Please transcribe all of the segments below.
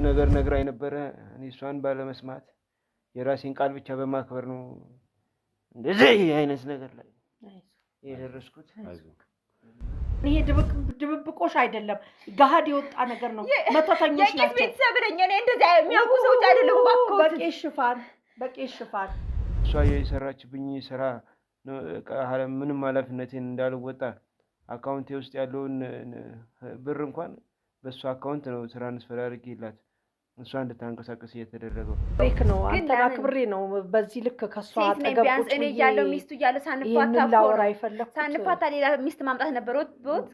ነገር ነግራኝ ነበረ እኔ እሷን ባለመስማት የራሴን ቃል ብቻ በማክበር ነው እንደዚህ አይነት ነገር ላይ የደረስኩት። ይሄ ድብብቆሽ አይደለም ገሃድ የወጣ ነገር ነው። መተተኞች ናቸው። ቤተሰብ ነኝ እኔ እንደዛ የሚያውቁ ሰዎች አይደለም። በቄስ ሽፋን እሷ የሰራችብኝ ስራ ምንም ኃላፊነቴን እንዳልወጣ አካውንቴ ውስጥ ያለውን ብር እንኳን በእሷ አካውንት ነው ትራንስፈር አድርጌላት እሷ እንድታንቀሳቀስ እየተደረገው ሪክ ነው። አንተ አክብሬ ነው በዚህ ልክ ከሷ አጠገብ ቢያንስ እኔ ያለው ሚስቱ ያለው ሳንፋታ ሌላ ሚስት ማምጣት ነበርት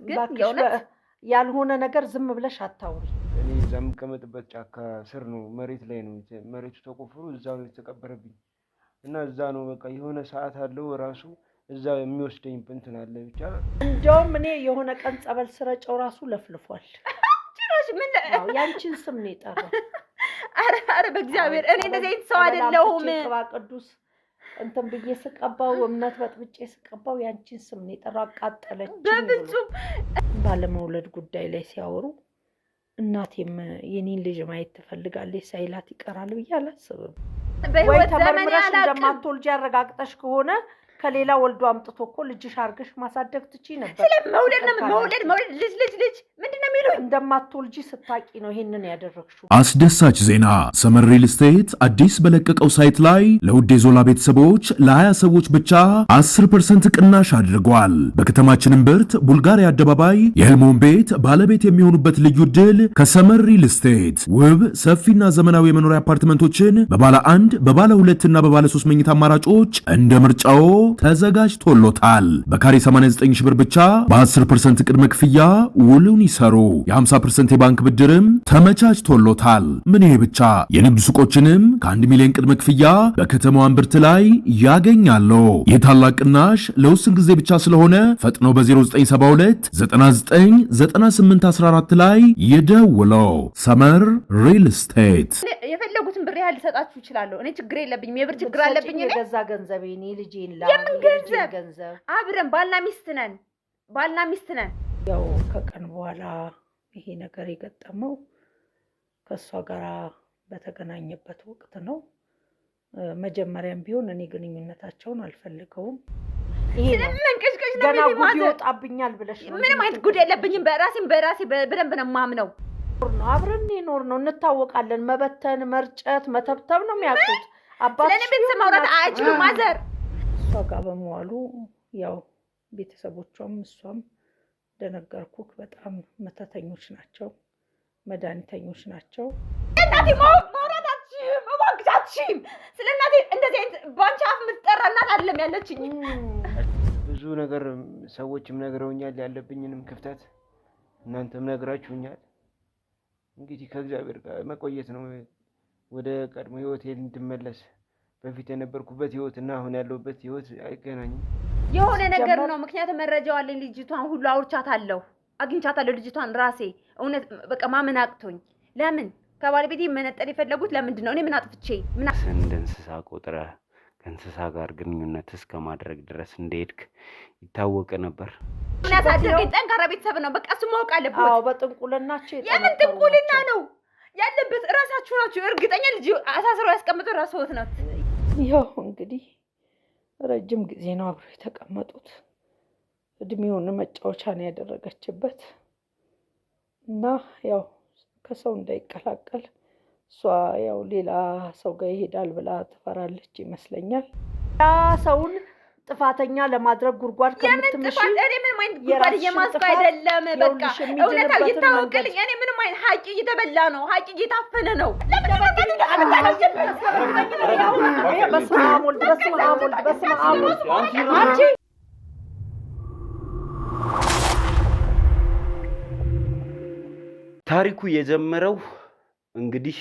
ግን የእውነት ያልሆነ ነገር ዝም ብለሽ አታውሪ። እኔ እዛም ከመጥበት ጫካ ስር ነው መሬት ላይ ነው መሬቱ ተቆፍሮ እዛው ነው የተቀበረብኝ እና እዛ ነው በቃ የሆነ ሰዓት አለው ራሱ እዛ የሚወስደኝ እንትን አለ ብቻ እንደውም እኔ የሆነ ቀን ጸበል ስረጨው ራሱ ለፍልፏል። ምን ያንቺን ስም ነው የጠራው። አረ በእግዚአብሔር እኔ እንደዚህ ሰው አይደለሁም። ቅባ ቅዱስ እንትን ብዬ ስቀባው እምነት በጥብጬ ስቀባው ያንቺን ስም ነው የጠራው። አቃጠለች። በፍጹም ባለመውለድ ጉዳይ ላይ ሲያወሩ እናቴም የኔን ልጅ ማየት ትፈልጋለች ሳይላት ይቀራል ብዬ አላስብም። በህይወት ዘመን እንደማትወልጂ ያረጋግጠሽ ከሆነ ከሌላ ወልዶ አምጥቶ እኮ ልጅሽ አርገሽ ማሳደግ ትቺ ነበር። መውለድ ልጅ ምንድነው የሚሉኝ? እንደማትወልጂ ስታቂ ነው ይሄንን ያደረግሽው። አስደሳች ዜና! ሰመር ሪል ስቴት አዲስ በለቀቀው ሳይት ላይ ለውድ የዞላ ቤተሰቦች ለ20 ሰዎች ብቻ 10% ቅናሽ አድርጓል። በከተማችን እምብርት ቡልጋሪያ አደባባይ የህልሞን ቤት ባለቤት የሚሆኑበት ልዩ ድል ከሰመር ሪል ስቴት ውብ ሰፊና ዘመናዊ የመኖሪያ አፓርትመንቶችን በባለ 1 በባለ 2 እና በባለ 3 መኝታ አማራጮች እንደ ምርጫው ተዘጋጅቶሎታል። በካሬ 89 ሺህ ብር ብቻ በ10% ቅድመ ክፍያ ውሉን ይሰሩ። የ50% የባንክ ብድርም ተመቻችቶሎታል። ምን ይሄ ብቻ የንግድ ሱቆችንም ከ1 ሚሊዮን ቅድመ ክፍያ በከተማዋ እምብርት ላይ ያገኛሉ። የታላቅ ቅናሽ ለውስን ጊዜ ብቻ ስለሆነ ፈጥኖ በ0972 999814 ላይ ይደውለው። ሰመር ሪል ስቴት የፈለጉትን ብር ያህል ልሰጣችሁ እችላለሁ። እኔ ችግር የለብኝም። የብር ችግር አለብኝ። የገዛ ገንዘቤ እኔ ልጄን የምን ገንዘብ አብረን ባልና ሚስት ነን። ያው ከቀን በኋላ ይሄ ነገር የገጠመው ከሷ ጋር በተገናኘበት ወቅት ነው። መጀመሪያም ቢሆን እኔ ግንኙነታቸውን አልፈልገውም። ይሄ መንቀሽቀሽ ነው ገና ጉድ ይወጣብኛል ብለሽ ነው? ምንም አይነት ጉድ የለብኝም። በራሴ በደንብ ነው የማምነው። አብረን ኖር ነው እንታወቃለን። መበተን፣ መርጨት፣ መተብተብ ነው የሚያውቁት። አባትሽ ለኔ ቤተሰብ ማውራት አይችሉም። ማዘር እሷ ጋር በመዋሉ ያው ቤተሰቦቿም እሷም እንደነገርኩህ በጣም መተተኞች ናቸው፣ መድኃኒተኞች ናቸው። እናቴ ማውራታችሁም እባክታችሁም ስለ እናቴ እንደዚህ አይነት ባንቺ አፍ የምትጠራ እናት አይደለም ያለችኝ። ብዙ ነገር ሰዎችም ነግረውኛል፣ ያለብኝንም ክፍተት እናንተም ነግራችሁኛል። እንግዲህ ከእግዚአብሔር ጋር መቆየት ነው ወደ ቀድሞ ህይወቴ እንድመለስ። በፊት የነበርኩበት ህይወት እና አሁን ያለሁበት ህይወት አይገናኝም። የሆነ ነገር ነው። ምክንያቱም መረጃው አለኝ። ልጅቷን ሁሉ አግኝቻታለሁ ልጅቷን ራሴ። እውነት በቃ ማመን አቅቶኝ። ለምን ከባለቤቴ መነጠል የፈለጉት ለምንድን ነው? እኔ ምን አጥፍቼ? እንደ እንስሳ ቆጥረህ ከእንስሳ ጋር ግንኙነት እስከ ማድረግ ድረስ እንደሄድክ ይታወቅ ነበር። ምን ያሳደገኝ ጠንካራ ቤተሰብ ነው። በቃ እሱ ማወቅ አለበት። አዎ በጥንቁልናቸው የምን ጥንቁልና ነው ያለበት? እራሳችሁ ናችሁ። እርግጠኛ ልጅ አሳስረው ያስቀምጡ ራስዎት ናት። ያው እንግዲህ ረጅም ጊዜ ነው አብረው የተቀመጡት። እድሜውን መጫወቻ ነው ያደረገችበት እና ያው ከሰው እንዳይቀላቀል እሷ ያው ሌላ ሰው ጋር ይሄዳል ብላ ትፈራለች ይመስለኛል። ያ ሰውን ጥፋተኛ ለማድረግ ጉርጓድ ከምትምሽ እኔ ምንም አይነት ጉርጓድ እየማስኩ አይደለም። በቃ እውነታው ይታወቅልኝ። እኔ ምንም አይነት ሀቂ እየተበላ ነው፣ ሀቂ እየታፈነ ነው። በስመ አብ ወልድ አንቺ ታሪኩ የጀመረው እንግዲህ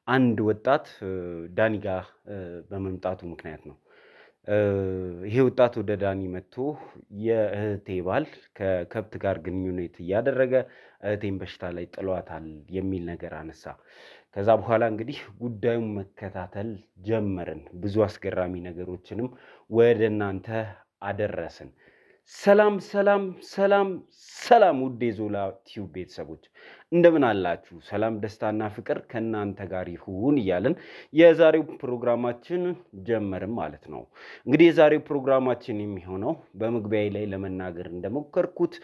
አንድ ወጣት ዳኒ ጋር በመምጣቱ ምክንያት ነው። ይሄ ወጣት ወደ ዳኒ መጥቶ የእህቴ ባል ከከብት ጋር ግንኙነት እያደረገ እህቴን በሽታ ላይ ጥሏታል የሚል ነገር አነሳ። ከዛ በኋላ እንግዲህ ጉዳዩን መከታተል ጀመርን። ብዙ አስገራሚ ነገሮችንም ወደ እናንተ አደረስን። ሰላም ሰላም ሰላም ሰላም ውድ የዞላ ቲዩብ ቤተሰቦች እንደምን አላችሁ? ሰላም ደስታና ፍቅር ከእናንተ ጋር ይሁን እያልን የዛሬው ፕሮግራማችን ጀመርን ማለት ነው። እንግዲህ የዛሬው ፕሮግራማችን የሚሆነው በመግቢያዬ ላይ ለመናገር እንደሞከርኩት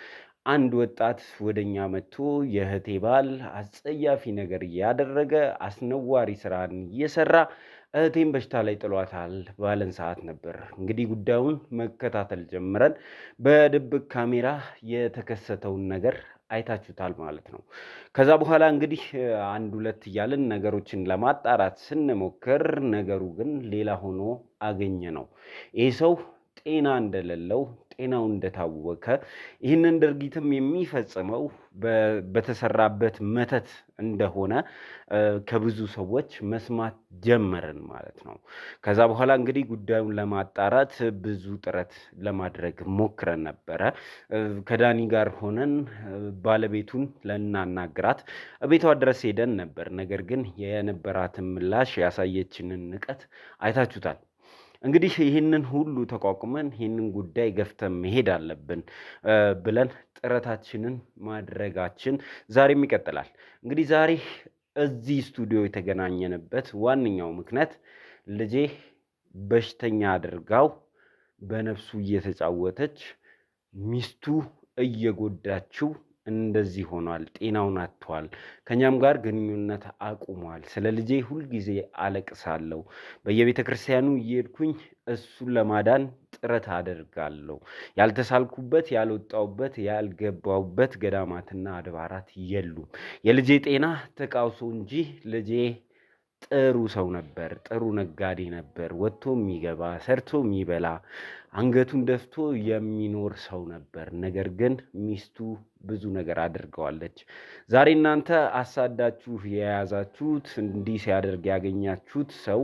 አንድ ወጣት ወደኛ መጥቶ የእህቴ ባል አስጸያፊ ነገር እያደረገ አስነዋሪ ስራን እየሰራ እህቴን በሽታ ላይ ጥሏታል ባለን ሰዓት ነበር እንግዲህ ጉዳዩን መከታተል ጀምረን በድብቅ ካሜራ የተከሰተውን ነገር አይታችሁታል ማለት ነው። ከዛ በኋላ እንግዲህ አንድ ሁለት እያልን ነገሮችን ለማጣራት ስንሞክር ነገሩ ግን ሌላ ሆኖ አገኘ ነው። ይህ ሰው ጤና እንደሌለው ጤናው እንደታወከ ይህንን ድርጊትም የሚፈጽመው በተሰራበት መተት እንደሆነ ከብዙ ሰዎች መስማት ጀመርን ማለት ነው። ከዛ በኋላ እንግዲህ ጉዳዩን ለማጣራት ብዙ ጥረት ለማድረግ ሞክረን ነበረ። ከዳኒ ጋር ሆነን ባለቤቱን ለናናግራት ቤቷ ድረስ ሄደን ነበር። ነገር ግን የነበራትን ምላሽ ያሳየችንን ንቀት አይታችሁታል። እንግዲህ ይህንን ሁሉ ተቋቁመን ይህንን ጉዳይ ገፍተን መሄድ አለብን ብለን ጥረታችንን ማድረጋችን ዛሬም ይቀጥላል። እንግዲህ ዛሬ እዚህ ስቱዲዮ የተገናኘንበት ዋነኛው ምክንያት ልጄ በሽተኛ አድርጋው በነፍሱ እየተጫወተች ሚስቱ እየጎዳችው እንደዚህ ሆኗል። ጤናውን አጥቷል። ከኛም ጋር ግንኙነት አቁሟል። ስለ ልጄ ሁልጊዜ አለቅሳለሁ። በየቤተ ክርስቲያኑ እየሄድኩኝ እሱን ለማዳን ጥረት አደርጋለሁ። ያልተሳልኩበት፣ ያልወጣውበት፣ ያልገባውበት ገዳማትና አድባራት የሉም። የልጄ ጤና ተቃውሶ እንጂ ልጄ ጥሩ ሰው ነበር። ጥሩ ነጋዴ ነበር። ወጥቶ የሚገባ ሰርቶ የሚበላ አንገቱን ደፍቶ የሚኖር ሰው ነበር። ነገር ግን ሚስቱ ብዙ ነገር አድርገዋለች። ዛሬ እናንተ አሳዳችሁ የያዛችሁት እንዲህ ሲያደርግ ያገኛችሁት ሰው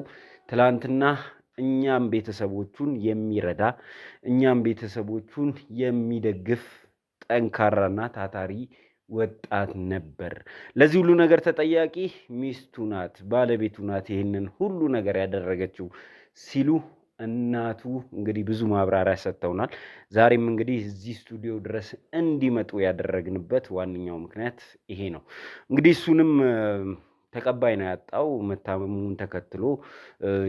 ትላንትና እኛም ቤተሰቦቹን የሚረዳ እኛም ቤተሰቦቹን የሚደግፍ ጠንካራና ታታሪ ወጣት ነበር። ለዚህ ሁሉ ነገር ተጠያቂ ሚስቱ ናት፣ ባለቤቱ ናት ይህንን ሁሉ ነገር ያደረገችው ሲሉ እናቱ እንግዲህ ብዙ ማብራሪያ ሰጥተውናል። ዛሬም እንግዲህ እዚህ ስቱዲዮ ድረስ እንዲመጡ ያደረግንበት ዋነኛው ምክንያት ይሄ ነው። እንግዲህ እሱንም ተቀባይ ነው ያጣው። መታመሙን ተከትሎ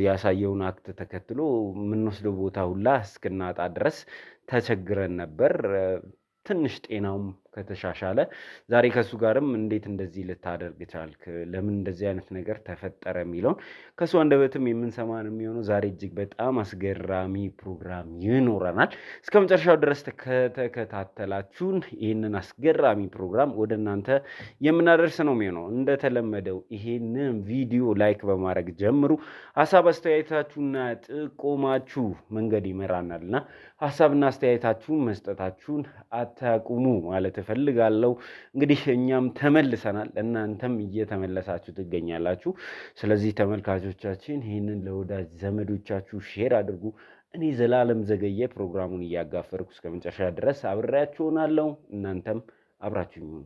ያሳየውን አክት ተከትሎ የምንወስደው ቦታ ሁላ እስክናጣ ድረስ ተቸግረን ነበር። ትንሽ ጤናውም ከተሻሻለ ዛሬ ከሱ ጋርም እንዴት እንደዚህ ልታደርግ ቻልክ፣ ለምን እንደዚህ አይነት ነገር ተፈጠረ የሚለውን ከሱ አንደበትም የምንሰማ ነው የሚሆነው። ዛሬ እጅግ በጣም አስገራሚ ፕሮግራም ይኖረናል። እስከ መጨረሻው ድረስ ከተከታተላችሁን ይህንን አስገራሚ ፕሮግራም ወደ እናንተ የምናደርስ ነው የሚሆነው። እንደተለመደው ይሄንን ቪዲዮ ላይክ በማድረግ ጀምሩ። ሀሳብ አስተያየታችሁና ጥቆማችሁ መንገድ ይመራናልና ሀሳብና አስተያየታችሁን መስጠታችሁን አታቁሙ ማለት እፈልጋለሁ። እንግዲህ እኛም ተመልሰናል፣ እናንተም እየተመለሳችሁ ትገኛላችሁ። ስለዚህ ተመልካቾቻችን ይህንን ለወዳጅ ዘመዶቻችሁ ሼር አድርጉ። እኔ ዘላለም ዘገየ ፕሮግራሙን እያጋፈርኩ እስከ መጨረሻ ድረስ አብሬያችሁ ሆናለሁ። እናንተም አብራችሁኝ ሁኑ።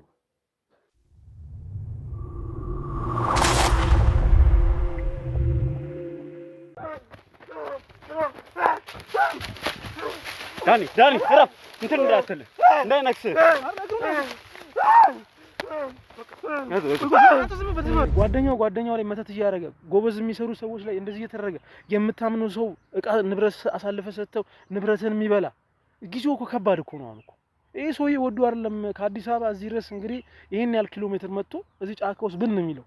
ዳኒ እረፍ፣ እንትን እንዳትል እንዳይነክስህ። ጓደኛው ላይ መተት እያደረገ ጎበዝ የሚሰሩ ሰዎች ላይ እንደዚህ እየተደረገ የምታምነው ሰው እቃ ንብረት አሳልፈ ሰጥተው ንብረትን የሚበላ ጊዜው እኮ ከባድ እኮ ነው። አልኩ ይሄ ሰውዬ ወዶ አይደለም ከአዲስ አበባ እዚህ ድረስ እንግዲህ ይሄን ያህል ኪሎ ሜትር መጥቶ እዚህ ጫካ ውስጥ ብን የሚለው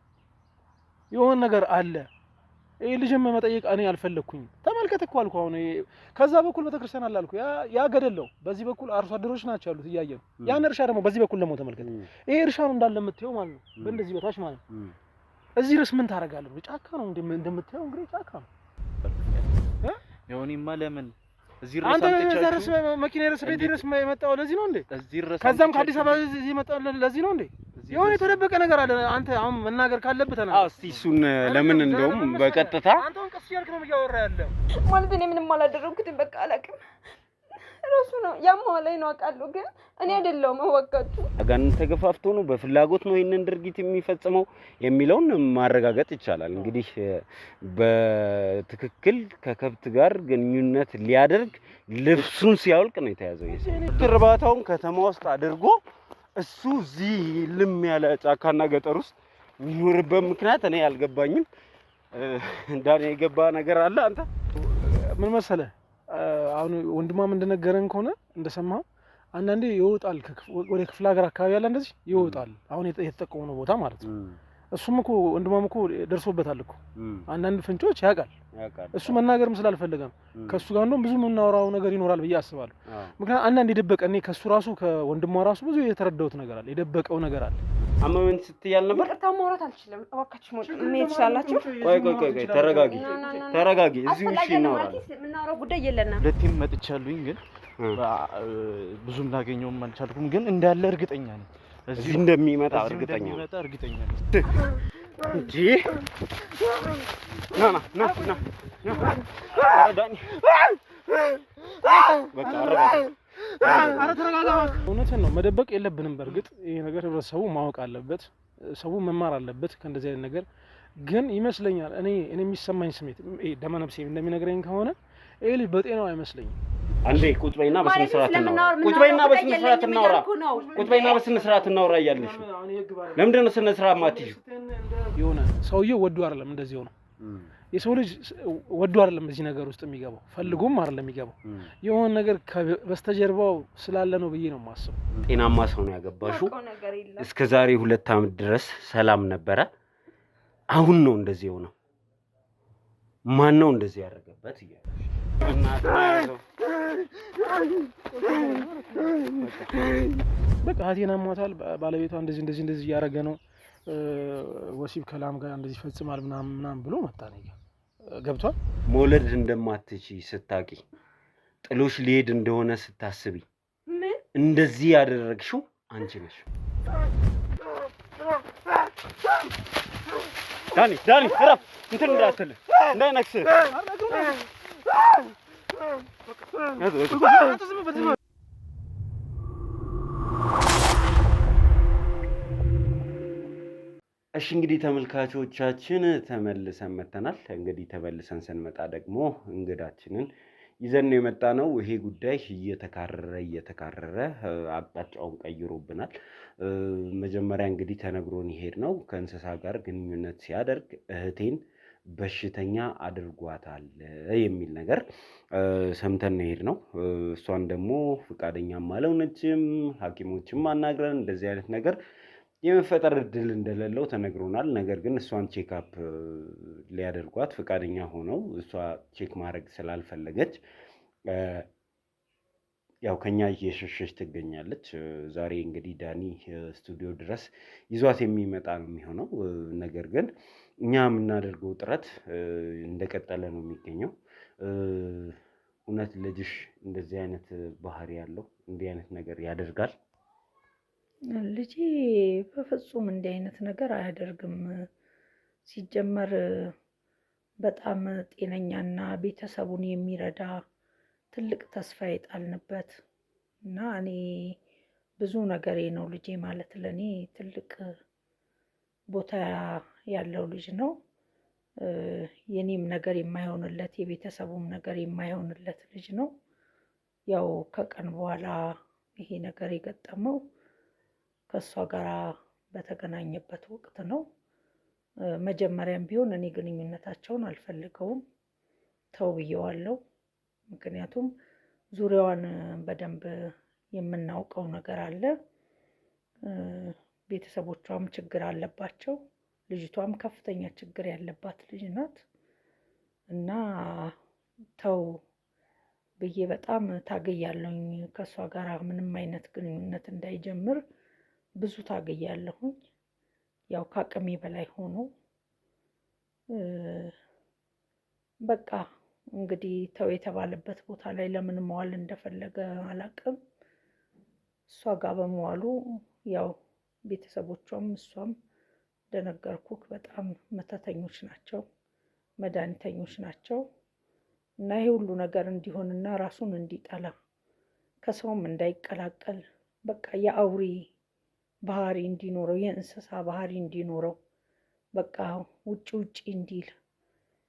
የሆነ ነገር አለ። ይሄ ልጅም መጠየቅ እኔ አልፈለኩኝ። ተመልከት እኮ አልኩ። አሁን ከዛ በኩል ቤተክርስቲያን አለ አልኩ። ያ ገደለው በዚህ በኩል አርሶ አደሮች ናቸው ያሉት እያየን። ያን እርሻ ደግሞ በዚህ በኩል ደግሞ ተመልከት። ይሄ እርሻ ነው እንዳለ የምትየው ማለት ነው። በእንደዚህ በታች ማለት ነው። እዚህ ድረስ ምን ታደርጋለህ? ጫካ ነው እንደምትየው እንግዲህ ጫካ ነው። የሆነማ ለምን እዚህ ድረስ አንተ ዘርስ መኪና ድረስ ቤት ድረስ የመጣው ለዚህ ነው እንዴ? ከዛም ከአዲስ አበባ እዚህ የመጣው ለዚህ ነው እንዴ? የሆነ የተደበቀ ነገር አለ። አንተ አሁን መናገር ካለብህ ተናገር። አዎ እስቲ እሱን ለምን እንደውም በቀጥታ አንተውን ቀስ እያልክ ነው እያወራ ያለው ማለት እኔ ምንም አላደረኩትም። በቃ አላውቅም። ራሱ ነው ያማው ላይ ነው አውቃለሁ፣ ግን እኔ አይደለሁም ወቀቱ። አጋንንት ተገፋፍቶ ነው በፍላጎት ነው ይሄንን ድርጊት የሚፈጽመው የሚለውን ማረጋገጥ ይቻላል። እንግዲህ በትክክል ከከብት ጋር ግንኙነት ሊያደርግ ልብሱን ሲያወልቅ ነው የተያዘው። እርባታውን ከተማ ውስጥ አድርጎ እሱ እዚህ ልም ያለ ጫካና ገጠር ውስጥ የሚኖርበት ምክንያት እኔ አልገባኝም። እንዳኔ የገባ ነገር አለ አንተ ምን መሰለህ? አሁን ወንድማም እንደነገረን ከሆነ እንደሰማው አንዳንዴ ይወጣል ወደ ክፍለ ሀገር አካባቢ ያለ እንደዚህ ይወጣል። አሁን የተጠቀሙ ነው ቦታ ማለት ነው። እሱም እኮ ወንድማም እኮ ደርሶበታል እኮ አንዳንድ ፍንጮች ያውቃል። እሱ መናገርም ስላልፈለገ ነው። ከሱ ጋር እንደውም ብዙ የምናወራው ነገር ይኖራል ብዬ አስባለሁ። ምክንያቱም አንዳንድ የደበቀ እኔ ከሱ ራሱ ከወንድሟ ራሱ ብዙ የተረዳሁት ነገር አለ፣ የደበቀው ነገር አለ። አመመን ስትያል ነበር። ይቅርታ ማውራት አልችልም። እባካችሁ መሄድ ትችላላችሁ። ቆይ ተረጋጊ። እዚሁ እሺ ነው የምናወራው ጉዳይ የለንም። ሁለቴም መጥቻለሁኝ፣ ግን ብዙም ላገኘውም አልቻልኩም። ግን እንዳለ እርግጠኛ ነኝ እዚህ እንደሚመጣ እርግጠኛ ነኝ። እንጂ ና ዳኒ በቃ አረ ተረጋጋ። እውነትን ነው፣ መደበቅ የለብንም። በእርግጥ ይሄ ነገር ህብረተሰቡ ማወቅ አለበት፣ ሰው መማር አለበት ከእንደዚህ አይነት ነገር። ግን ይመስለኛል እኔ የሚሰማኝ ስሜት ደመነፍሴ እንደሚነግረኝ ከሆነ ይሄ ልጅ በጤናው አይመስለኝም። አንዴ ቁጭ በይና በስነ ስርዓት እናውራ። ቁጭ በይና በስነ ስርዓት እናውራ እያልሽ ለምንድን ነው ስነ ስርዓት ማትይው? የሆነ ሰውዬው ወዶ አይደለም እንደዚህ ሆነ። የሰው ልጅ ወዶ አይደለም እዚህ ነገር ውስጥ የሚገባው፣ ፈልጎም አይደለም የሚገባው። የሆነ ነገር በስተጀርባው ስላለ ነው ብዬ ነው የማስበው። ጤናማ ሰው ነው ያገባሽው። እስከዛሬ 2 ዓመት ድረስ ሰላም ነበረ። አሁን ነው እንደዚህ የሆነው። ማን ነው እንደዚህ ያደረገበት? በቃ ሀቴና ሞታል። ባለቤቷ እንደዚህ እያደረገ ነው፣ ወሲብ ከላም ጋር እንደዚህ ፈጽማል ምናምን ብሎ መጣ ነው ገብቷል። መውለድ እንደማትቺ ስታቂ፣ ጥሎሽ ሊሄድ እንደሆነ ስታስቢ እንደዚህ ያደረግሽው አንቺ ነሽ። ዳኒ እረፍ፣ እንትን እንዳትል እንዳይነክስ። እሺ እንግዲህ ተመልካቾቻችን ተመልሰን መተናል። እንግዲህ ተመልሰን ስንመጣ ደግሞ እንግዳችንን ይዘን ነው የመጣ ነው። ይሄ ጉዳይ እየተካረረ አቅጣጫውን ቀይሮብናል። መጀመሪያ እንግዲህ ተነግሮን ይሄድ ነው ከእንስሳ ጋር ግንኙነት ሲያደርግ እህቴን በሽተኛ አድርጓታል የሚል ነገር ሰምተን ነው የሄድነው። እሷን ደግሞ ፍቃደኛም አልሆነችም። ሐኪሞችም አናግረን እንደዚህ አይነት ነገር የመፈጠር እድል እንደሌለው ተነግሮናል። ነገር ግን እሷን ቼክአፕ ሊያደርጓት ፍቃደኛ ሆነው እሷ ቼክ ማድረግ ስላልፈለገች ያው ከኛ እየሸሸች ትገኛለች። ዛሬ እንግዲህ ዳኒ ስቱዲዮ ድረስ ይዟት የሚመጣ ነው የሚሆነው። ነገር ግን እኛ የምናደርገው ጥረት እንደቀጠለ ነው የሚገኘው። እውነት ልጅሽ እንደዚህ አይነት ባህሪ ያለው እንዲህ አይነት ነገር ያደርጋል? ልጄ በፍጹም እንዲህ አይነት ነገር አያደርግም። ሲጀመር በጣም ጤነኛና ቤተሰቡን የሚረዳ ትልቅ ተስፋ የጣልንበት እና እኔ ብዙ ነገሬ ነው ልጄ ማለት ለእኔ ትልቅ ቦታ ያለው ልጅ ነው። የኔም ነገር የማይሆንለት የቤተሰቡም ነገር የማይሆንለት ልጅ ነው። ያው ከቀን በኋላ ይሄ ነገር የገጠመው ከእሷ ጋር በተገናኘበት ወቅት ነው። መጀመሪያም ቢሆን እኔ ግንኙነታቸውን አልፈልገውም፣ ተው ብዬዋለሁ። ምክንያቱም ዙሪያዋን በደንብ የምናውቀው ነገር አለ። ቤተሰቦቿም ችግር አለባቸው። ልጅቷም ከፍተኛ ችግር ያለባት ልጅ ናት እና ተው ብዬ በጣም ታግያለሁኝ። ከእሷ ጋር ምንም አይነት ግንኙነት እንዳይጀምር ብዙ ታግያለሁኝ። ያው ከአቅሜ በላይ ሆኖ በቃ እንግዲህ ተው የተባለበት ቦታ ላይ ለምን መዋል እንደፈለገ አላቅም። እሷ ጋር በመዋሉ ያው ቤተሰቦቿም እሷም እንደነገርኩክ በጣም መተተኞች ናቸው፣ መድኃኒተኞች ናቸው እና ይሄ ሁሉ ነገር እንዲሆንና ራሱን እንዲጠላ ከሰውም እንዳይቀላቀል በቃ የአውሬ ባህሪ እንዲኖረው የእንስሳ ባህሪ እንዲኖረው በቃ ውጪ ውጪ እንዲል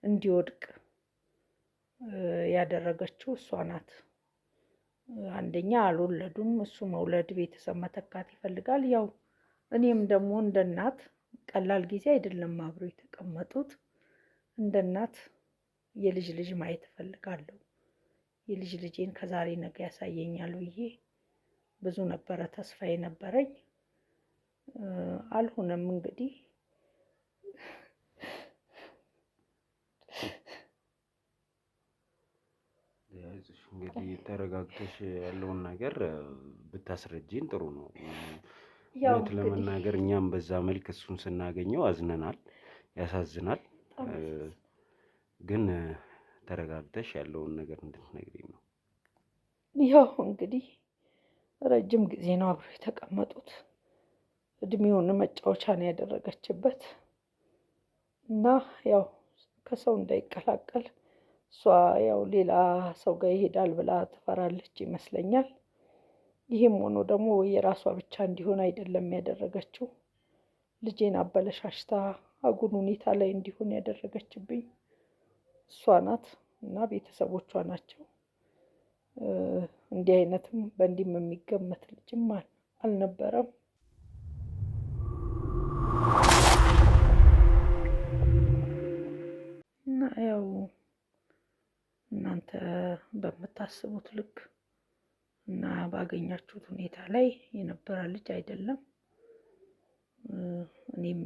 እንዲወድቅ ያደረገችው እሷ ናት። አንደኛ አልወለዱም። እሱ መውለድ ቤተሰብ መተካት ይፈልጋል። ያው እኔም ደግሞ እንደ እናት ቀላል ጊዜ አይደለም አብሮ የተቀመጡት። እንደ እናት የልጅ ልጅ ማየት እፈልጋለሁ። የልጅ ልጄን ከዛሬ ነገ ያሳየኛል ብዬ ብዙ ነበረ ተስፋ የነበረኝ። አልሆነም እንግዲህ እንግዲህ ተረጋግተሽ ያለውን ነገር ብታስረጂን ጥሩ ነው። ያው እውነት ለመናገር እኛም በዛ መልክ እሱን ስናገኘው አዝነናል፣ ያሳዝናል። ግን ተረጋግተሽ ያለውን ነገር እንድትነግሪኝ ነው። ያው እንግዲህ ረጅም ጊዜ ነው አብሮ የተቀመጡት። እድሜውን መጫወቻ ነው ያደረገችበት እና ያው ከሰው እንዳይቀላቀል እሷ ያው ሌላ ሰው ጋር ይሄዳል ብላ ትፈራለች ይመስለኛል። ይሄም ሆኖ ደግሞ የራሷ ብቻ እንዲሆን አይደለም ያደረገችው። ልጄን አበለሻሽታ አጉል ሁኔታ ላይ እንዲሆን ያደረገችብኝ እሷ ናት እና ቤተሰቦቿ ናቸው። እንዲህ አይነትም በእንዲህም የሚገመት ልጅም አልነበረም። እና ያው እናንተ በምታስቡት ልክ እና ባገኛችሁት ሁኔታ ላይ የነበረ ልጅ አይደለም። እኔም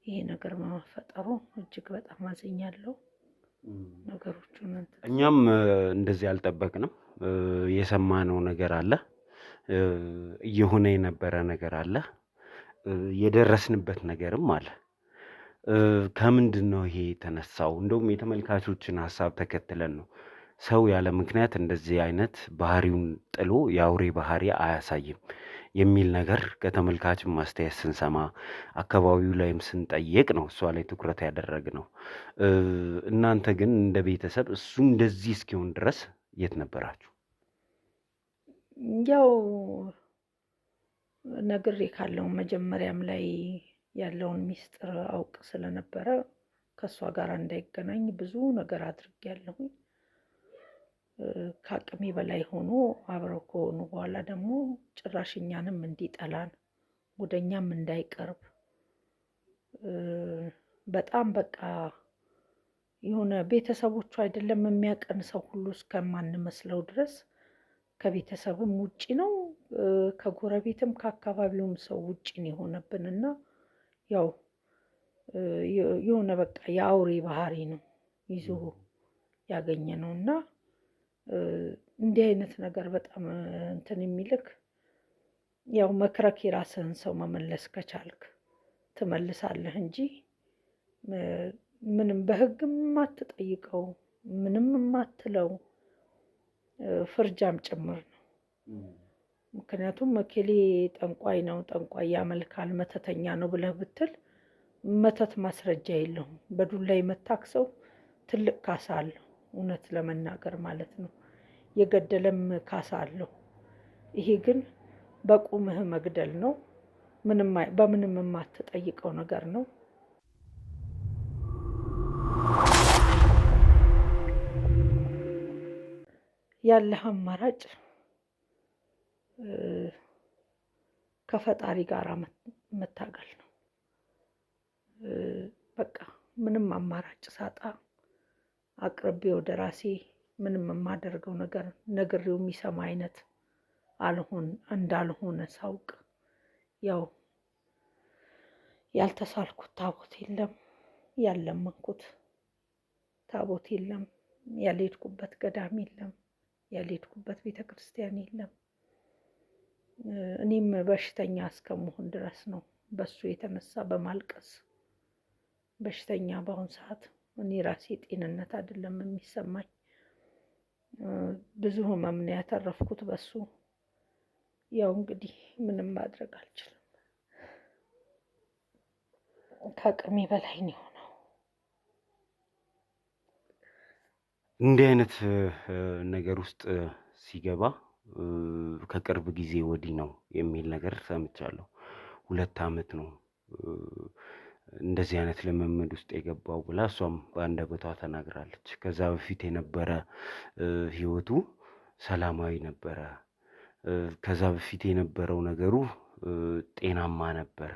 ይሄ ነገር በመፈጠሩ እጅግ በጣም አዝኛለሁ። ነገሮቹን እኛም እንደዚህ አልጠበቅንም። የሰማነው ነገር አለ፣ እየሆነ የነበረ ነገር አለ፣ የደረስንበት ነገርም አለ። ከምንድን ነው ይሄ የተነሳው? እንደውም የተመልካቾችን ሀሳብ ተከትለን ነው። ሰው ያለ ምክንያት እንደዚህ አይነት ባህሪውን ጥሎ የአውሬ ባህሪ አያሳይም የሚል ነገር ከተመልካችም ማስተያየት ስንሰማ አካባቢው ላይም ስንጠይቅ ነው እሷ ላይ ትኩረት ያደረግነው። እናንተ ግን እንደ ቤተሰብ እሱ እንደዚህ እስኪሆን ድረስ የት ነበራችሁ? ያው ነግሬ ካለው መጀመሪያም ላይ ያለውን ሚስጥር አውቅ ስለነበረ ከእሷ ጋር እንዳይገናኝ ብዙ ነገር አድርጌያለሁኝ። ከአቅሜ በላይ ሆኖ አብረው ከሆኑ በኋላ ደግሞ ጭራሽ እኛንም እንዲጠላን ወደኛም እንዳይቀርብ በጣም በቃ የሆነ ቤተሰቦቹ አይደለም የሚያቀን ሰው ሁሉ እስከማንመስለው ድረስ ከቤተሰብም ውጪ ነው፣ ከጎረቤትም ከአካባቢውም ሰው ውጪ ነው የሆነብንና ያው የሆነ በቃ የአውሬ ባህሪ ነው ይዞ ያገኘ ነው እና እንዲህ አይነት ነገር በጣም እንትን የሚልክ ያው መክረክ የራስህን ሰው መመለስ ከቻልክ ትመልሳለህ እንጂ ምንም በህግም የማትጠይቀው ምንም የማትለው ፍርጃም ጭምር ነው። ምክንያቱም እከሌ ጠንቋይ ነው፣ ጠንቋይ ያመልካል፣ መተተኛ ነው ብለህ ብትል መተት ማስረጃ የለውም። በዱላ የመታክ ሰው ትልቅ ካሳ አለው፣ እውነት ለመናገር ማለት ነው። የገደለም ካሳ አለው። ይሄ ግን በቁምህ መግደል ነው። በምንም የማትጠይቀው ነገር ነው። ያለህ አማራጭ ከፈጣሪ ጋር መታገል ነው። በቃ ምንም አማራጭ ሳጣ አቅርቤ ወደ ራሴ ምንም የማደርገው ነገር ነግሬው የሚሰማ አይነት እንዳልሆነ ሳውቅ ያው ያልተሳልኩት ታቦት የለም፣ ያለመንኩት ታቦት የለም፣ ያልሄድኩበት ገዳም የለም፣ ያልሄድኩበት ቤተ ክርስቲያን የለም። እኔም በሽተኛ እስከመሆን ድረስ ነው በሱ የተነሳ በማልቀስ በሽተኛ በአሁን ሰዓት እኔ ራሴ ጤንነት አይደለም የሚሰማኝ። ብዙ ህመም ነው ያተረፍኩት በሱ። ያው እንግዲህ ምንም ማድረግ አልችልም። ከአቅሜ በላይ ነው የሆነው። እንዲህ አይነት ነገር ውስጥ ሲገባ ከቅርብ ጊዜ ወዲህ ነው የሚል ነገር ሰምቻለሁ። 2 ዓመት ነው እንደዚህ አይነት ልምምድ ውስጥ የገባው ብላ እሷም በአንደበቷ ተናግራለች። ከዛ በፊት የነበረ ህይወቱ ሰላማዊ ነበረ። ከዛ በፊት የነበረው ነገሩ ጤናማ ነበረ።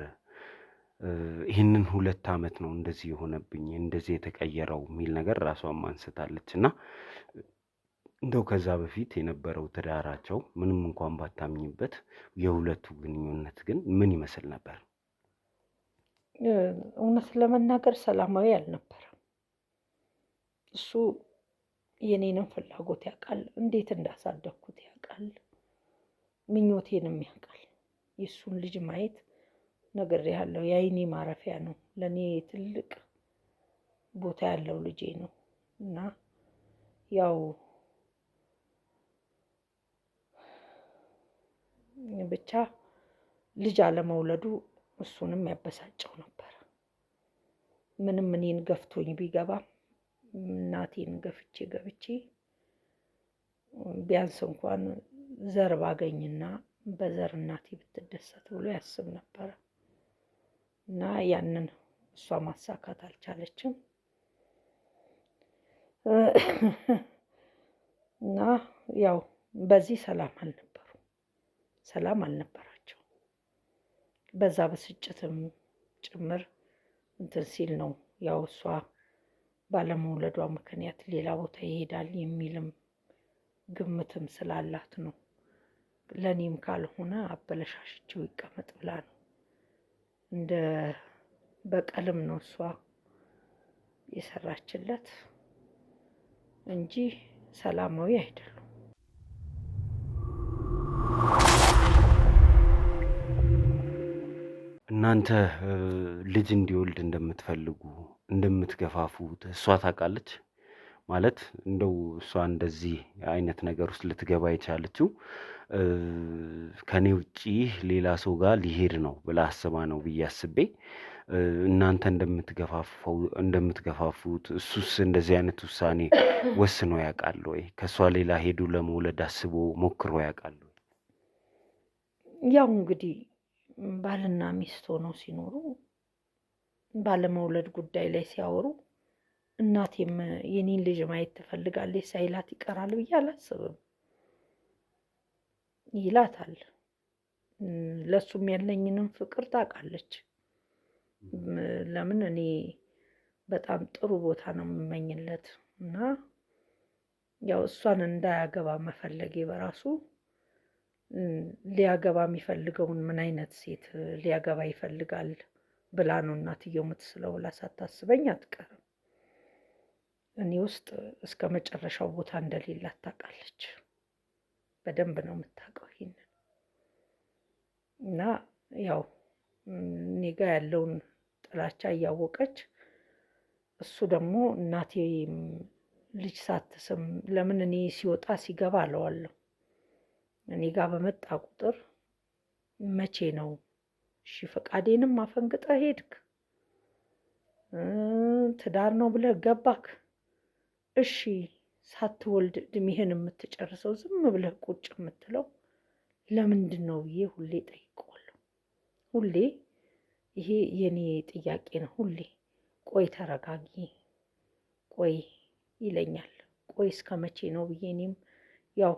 ይህንን 2 ዓመት ነው እንደዚህ የሆነብኝ እንደዚህ የተቀየረው የሚል ነገር ራሷም አንስታለች። እና እንደው ከዛ በፊት የነበረው ትዳራቸው ምንም እንኳን ባታምኝበት የሁለቱ ግንኙነት ግን ምን ይመስል ነበር? እውነት ለመናገር ሰላማዊ አልነበረም። እሱ የኔንም ፍላጎት ያውቃል፣ እንዴት እንዳሳደግኩት ያውቃል፣ ምኞቴንም ያውቃል። የእሱን ልጅ ማየት ነግሬሃለሁ፣ የዓይኔ ማረፊያ ነው። ለእኔ ትልቅ ቦታ ያለው ልጄ ነው እና ያው ብቻ ልጅ አለመውለዱ እሱንም ያበሳጨው ነበር። ምንም እኔን ገፍቶኝ ቢገባም እናቴን ገብቼ ቢያንስ እንኳን ዘር ባገኝና በዘር እናቴ ብትደሰት ብሎ ያስብ ነበር እና ያንን እሷ ማሳካት አልቻለችም እና ያው በዚህ ሰላም አልነበራቸው። በዛ ብስጭትም ጭምር እንትን ሲል ነው ያው እሷ ባለመውለዷ ምክንያት ሌላ ቦታ ይሄዳል የሚልም ግምትም ስላላት ነው። ለኔም ካልሆነ አበለሻሽቸው ይቀመጥ ብላ ነው። እንደ በቀልም ነው እሷ የሰራችለት እንጂ ሰላማዊ አይደሉም። እናንተ ልጅ እንዲወልድ እንደምትፈልጉ እንደምትገፋፉት እሷ ታውቃለች? ማለት እንደው እሷ እንደዚህ አይነት ነገር ውስጥ ልትገባ የቻለችው ከኔ ውጪ ሌላ ሰው ጋር ሊሄድ ነው ብላ አስባ ነው ብዬ አስቤ እናንተ እንደምትገፋፉት እሱስ እንደዚህ አይነት ውሳኔ ወስኖ ያውቃል ወይ? ከእሷ ሌላ ሄዱ ለመውለድ አስቦ ሞክሮ ያውቃል ወይ? ያው እንግዲህ ባልና ሚስት ሆነው ሲኖሩ ባለመውለድ ጉዳይ ላይ ሲያወሩ እናቴም የኔን ልጅ ማየት ትፈልጋለች ሳይላት ይቀራል ብዬ አላስብም። ይላታል። ለሱም ያለኝንም ፍቅር ታውቃለች። ለምን እኔ በጣም ጥሩ ቦታ ነው የምመኝለት እና ያው እሷን እንዳያገባ መፈለጌ በራሱ ሊያገባ የሚፈልገውን ምን አይነት ሴት ሊያገባ ይፈልጋል ብላ ነው እናትየው የምትስለው ብላ ሳታስበኝ አትቀርም። እኔ ውስጥ እስከ መጨረሻው ቦታ እንደሌላት ታውቃለች። በደንብ ነው የምታውቀው ይሄንን እና ያው እኔ ጋ ያለውን ጥላቻ እያወቀች እሱ ደግሞ እናቴ ልጅ ሳትስም ለምን እኔ ሲወጣ ሲገባ አለዋለሁ። እኔ ጋር በመጣ ቁጥር መቼ ነው እሺ ፈቃዴንም አፈንግጠህ ሄድክ፣ ትዳር ነው ብለህ ገባክ፣ እሺ ሳትወልድ እድሜህን የምትጨርሰው ዝም ብለህ ቁጭ የምትለው ለምንድን ነው ብዬ ሁሌ ጠይቀዋለሁ። ሁሌ ይሄ የኔ ጥያቄ ነው። ሁሌ ቆይ ተረጋጊ፣ ቆይ ይለኛል። ቆይ እስከ መቼ ነው ብዬ እኔም ያው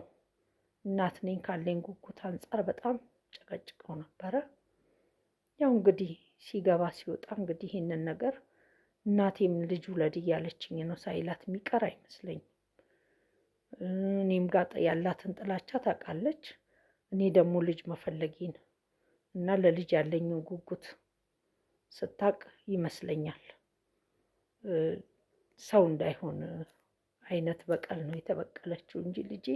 እናት ነኝ ካለኝ ጉጉት አንጻር በጣም ጨቀጭቀው ነበረ። ያው እንግዲህ ሲገባ ሲወጣ እንግዲህ ይሄንን ነገር እናቴም ልጅ ውለድ እያለችኝ ነው ሳይላት የሚቀር አይመስለኝም። እኔም ጋር ያላትን ጥላቻ ታውቃለች። እኔ ደግሞ ልጅ መፈለጌን እና ለልጅ ያለኝን ጉጉት ስታቅ ይመስለኛል ሰው እንዳይሆን አይነት በቀል ነው የተበቀለችው እንጂ ልጄ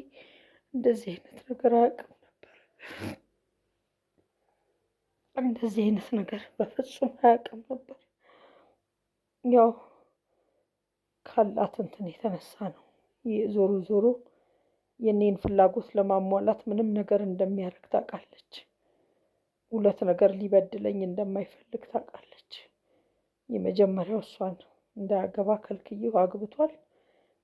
እንደዚህ አይነት ነገር አያውቅም ነበር። እንደዚህ አይነት ነገር በፍጹም አያውቅም ነበር። ያው ካላት እንትን የተነሳ ነው ዞሮ ዞሮ የኔን ፍላጎት ለማሟላት ምንም ነገር እንደሚያደርግ ታውቃለች። 2 ነገር ሊበድለኝ እንደማይፈልግ ታውቃለች። የመጀመሪያው እሷን እንዳያገባ ከልክዬው አግብቷል።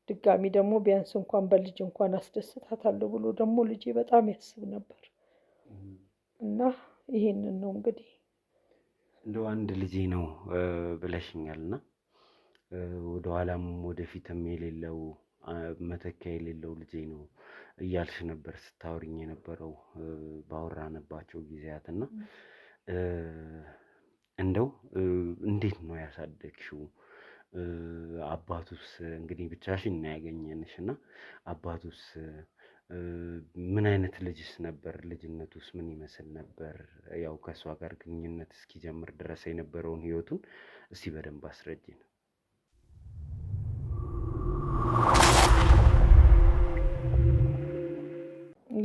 ድጋሚ ደግሞ ቢያንስ እንኳን በልጅ እንኳን አስደስታታለሁ ብሎ ደግሞ ልጄ በጣም ያስብ ነበር እና ይሄንን ነው እንግዲህ እንደው አንድ ልጄ ነው ብለሽኛልና ወደኋላም ወደፊትም የሌለው መተኪያ የሌለው ልጄ ነው እያልሽ ነበር ስታወሪኝ የነበረው ባወራንባቸው ጊዜያትና እንደው እንዴት ነው ያሳደግሽው? አባቱስ እንግዲህ ብቻሽን ነው ያገኘንሽ እና አባቱስ ምን አይነት ልጅስ ነበር? ልጅነቱስ ምን ይመስል ነበር? ያው ከእሷ ጋር ግንኙነት እስኪጀምር ድረስ የነበረውን ህይወቱን እስቲ በደንብ አስረጅን።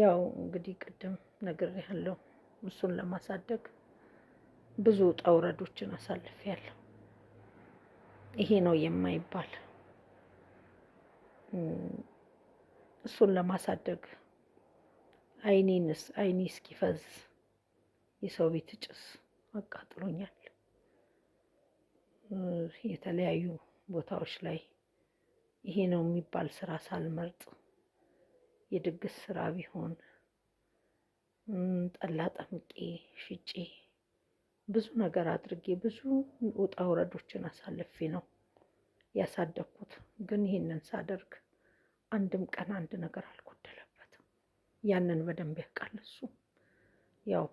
ያው እንግዲህ ቅድም ነግሬያለሁ እሱን ለማሳደግ ብዙ ውጣ ውረዶችን አሳልፌያለሁ። ይሄ ነው የማይባል እሱን ለማሳደግ አይኔ እስኪፈዝ የሰው ቤት ጭስ አቃጥሎኛል። የተለያዩ ቦታዎች ላይ ይሄ ነው የሚባል ስራ ሳልመርጥ የድግስ ስራ ቢሆን ጠላ ጠምቄ ሽጬ ብዙ ነገር አድርጌ ብዙ ውጣ ውረዶችን አሳልፌ ነው ያሳደግኩት። ግን ይሄንን ሳደርግ አንድም ቀን አንድ ነገር አልጎደለበትም። ያንን በደንብ ያውቃል እሱ። ያው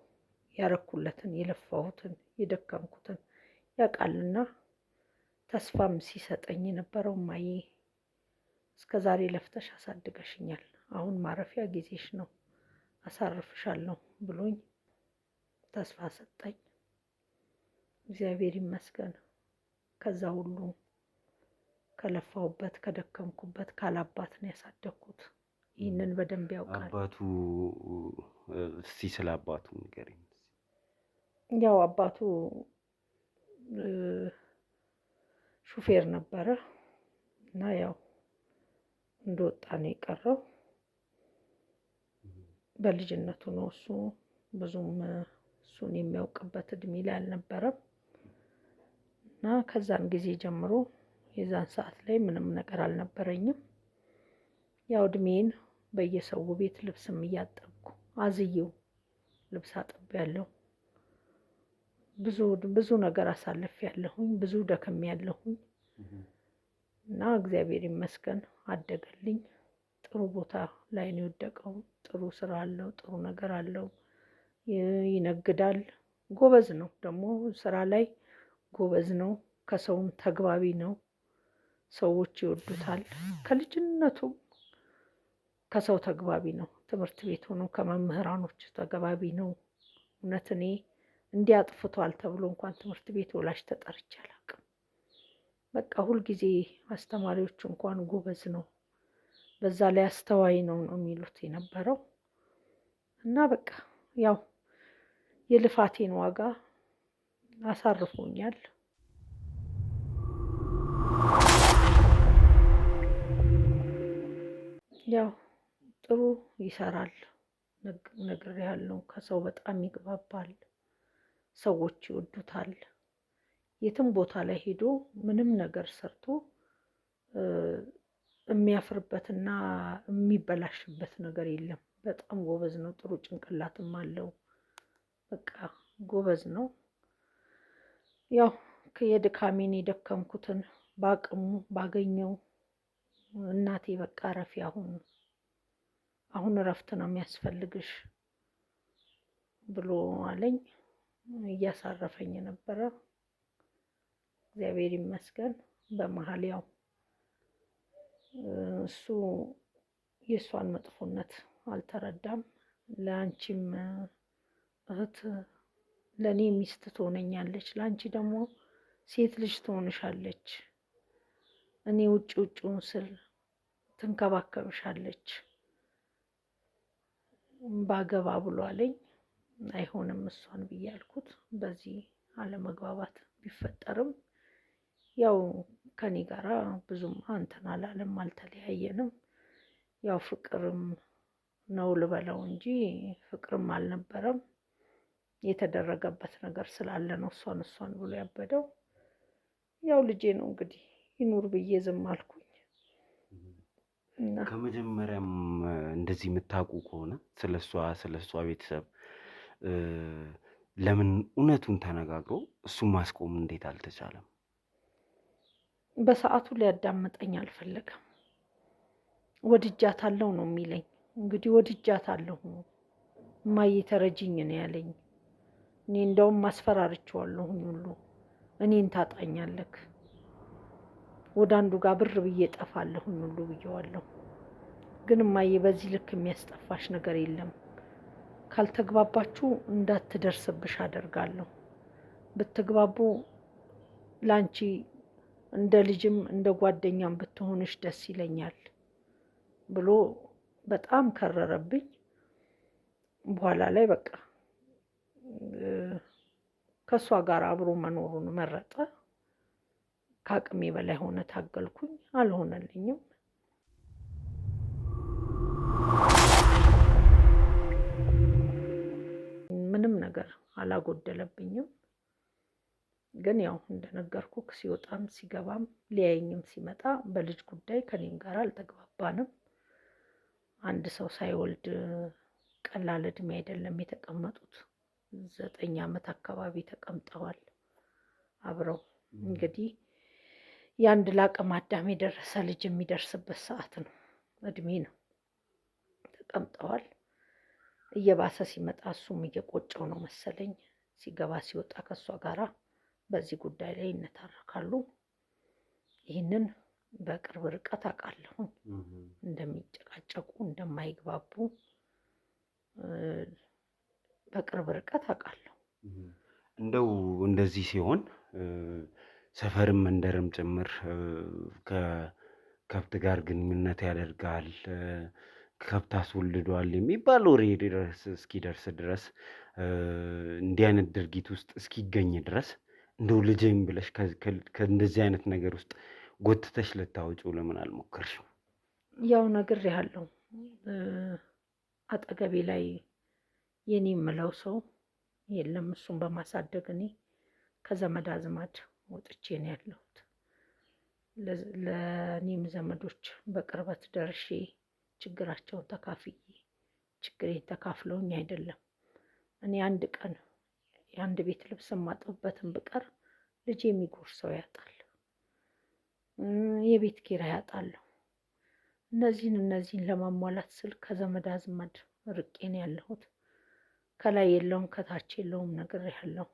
ያረኩለትን የለፋሁትን የደከምኩትን ያውቃልና ተስፋም ሲሰጠኝ የነበረው እማዬ እስከዛሬ ለፍተሽ አሳድገሽኛል፣ አሁን ማረፊያ ጊዜሽ ነው፣ አሳርፍሻለሁ ብሎኝ ተስፋ ሰጠኝ። እግዚአብሔር ይመስገን። ከዛ ሁሉ ከለፋሁበት ከደከምኩበት ካላባት ነው ያሳደግኩት። ይህንን በደንብ ያውቃል። አባቱ እስቲ ስለ አባቱ ንገሪኝ። ያው አባቱ ሹፌር ነበረ እና ያው እንደወጣ ነው የቀረው። በልጅነቱ ነው እሱ ብዙም እሱን የሚያውቅበት እድሜ ላይ አልነበረም እና ከዛን ጊዜ ጀምሮ የዛን ሰዓት ላይ ምንም ነገር አልነበረኝም። ያው እድሜን በየሰው ቤት ልብስም እያጠብኩ አዝየው ልብስ አጥቤያለሁ። ብዙ ነገር አሳልፌያለሁኝ፣ ብዙ ደክሜያለሁኝ እና እግዚአብሔር ይመስገን አደገልኝ። ጥሩ ቦታ ላይ ነው የወደቀው። ጥሩ ስራ አለው፣ ጥሩ ነገር አለው፣ ይነግዳል። ጎበዝ ነው ደግሞ ስራ ላይ ጎበዝ ነው። ከሰውም ተግባቢ ነው። ሰዎች ይወዱታል። ከልጅነቱ ከሰው ተግባቢ ነው። ትምህርት ቤት ሆኖ ከመምህራኖች ተግባቢ ነው። እውነት እኔ እንዲህ አጥፍቷል ተብሎ እንኳን ትምህርት ቤት ወላጅ ተጠርቼ አላውቅም። በቃ ሁልጊዜ አስተማሪዎች እንኳን ጎበዝ ነው፣ በዛ ላይ አስተዋይ ነው የሚሉት የነበረው እና በቃ ያው የልፋቴን ዋጋ አሳርፎኛል። ያው ጥሩ ይሰራል፣ ነግሬያለሁ። ከሰው በጣም ይግባባል፣ ሰዎች ይወዱታል። የትም ቦታ ላይ ሄዶ ምንም ነገር ሰርቶ የሚያፍርበትና የሚበላሽበት ነገር የለም። በጣም ጎበዝ ነው። ጥሩ ጭንቅላትም አለው። በቃ ጎበዝ ነው። ያው የድካሜን የደከምኩትን በአቅሙ ባገኘው እናቴ በቃ ረፊ አሁን እረፍት ነው የሚያስፈልግሽ ብሎ አለኝ። እያሳረፈኝ ነበረ። እግዚአብሔር ይመስገን። በመሀል ያው እሱ የእሷን መጥፎነት አልተረዳም። ለአንቺም እህት ለእኔ ሚስት ትሆነኛለች፣ ለአንቺ ደግሞ ሴት ልጅ ትሆንሻለች፣ እኔ ውጭውን ስል ትንከባከብሻለች ባገባ ብሎ አለኝ። አይሆንም እሷን ብዬ አልኩት። በዚህ አለመግባባት ቢፈጠርም ያው ከኔ ጋራ ብዙም አንተን አላለም፣ አልተለያየንም። ያው ፍቅርም ነው ልበለው እንጂ ፍቅርም አልነበረም። የተደረገበት ነገር ስላለ ነው እሷን ብሎ ያበደው። ያው ልጄ ነው እንግዲህ ይኑር ብዬ ዝም አልኩኝ። ከመጀመሪያም እንደዚህ የምታውቁ ከሆነ ስለሷ ቤተሰብ ለምን እውነቱን ተነጋግሮ እሱን ማስቆም እንዴት አልተቻለም? በሰዓቱ ሊያዳምጠኝ አልፈለገም። ወድጃታለሁ ነው የሚለኝ። እንግዲህ ወድጃታለሁ እማዬ ተረጂኝ ነው ያለኝ። እኔ እንደውም ማስፈራርቼዋለሁኝ ሁሉ እኔን ታጣኛለክ፣ ወደ አንዱ ጋር ብር ብዬ ጠፋለሁኝ ሁሉ ብዬዋለሁ። ግን እማዬ በዚህ ልክ የሚያስጠፋሽ ነገር የለም፣ ካልተግባባችሁ እንዳትደርስብሽ አደርጋለሁ፣ ብትግባቡ ላንቺ እንደ ልጅም እንደ ጓደኛም ብትሆንሽ ደስ ይለኛል ብሎ በጣም ከረረብኝ። በኋላ ላይ በቃ ከእሷ ጋር አብሮ መኖሩን መረጠ። ከአቅሜ በላይ ሆነ። ታገልኩኝ፣ አልሆነልኝም። ምንም ነገር አላጎደለብኝም። ግን ያው እንደነገርኩክ ሲወጣም ሲገባም ሊያየኝም ሲመጣ በልጅ ጉዳይ ከኔም ጋር አልተግባባንም። አንድ ሰው ሳይወልድ ቀላል እድሜ አይደለም የተቀመጡት። 9 ዓመት አካባቢ ተቀምጠዋል አብረው። እንግዲህ የአንድ ለአቅመ አዳም የደረሰ ልጅ የሚደርስበት ሰዓት ነው፣ እድሜ ነው። ተቀምጠዋል። እየባሰ ሲመጣ እሱም እየቆጨው ነው መሰለኝ። ሲገባ ሲወጣ ከእሷ ጋራ በዚህ ጉዳይ ላይ ይነታረካሉ። ይህንን በቅርብ ርቀት አውቃለሁ፣ እንደሚጨቃጨቁ እንደማይግባቡ በቅርብ ርቀት አውቃለሁ። እንደው እንደዚህ ሲሆን ሰፈርም መንደርም ጭምር ከከብት ጋር ግንኙነት ያደርጋል፣ ከብት አስወልዷል የሚባል ወሬ እስኪደርስ ድረስ እንዲህ አይነት ድርጊት ውስጥ እስኪገኝ ድረስ እንደው ልጅም ብለሽ ከእንደዚህ አይነት ነገር ውስጥ ጎትተሽ ልታወጪው ለምን አልሞከርሽም? ያው ነግሬሃለሁ፣ አጠገቤ ላይ የኔ የምለው ሰው የለም። እሱን በማሳደግ እኔ ከዘመድ አዝማድ ወጥቼ ነው ያለሁት። ለእኔም ዘመዶች በቅርበት ደርሼ ችግራቸውን ተካፍዬ ችግሬን ተካፍለውኝ አይደለም። እኔ አንድ ቀን የአንድ ቤት ልብስ የማጥብበትን ብቀር ልጅ የሚጎርሰው ያጣል፣ የቤት ኪራይ ያጣለሁ። እነዚህን ለማሟላት ስል ከዘመድ አዝማድ ርቄ ነው ያለሁት። ከላይ የለውም ከታች የለውም ነገር ያለው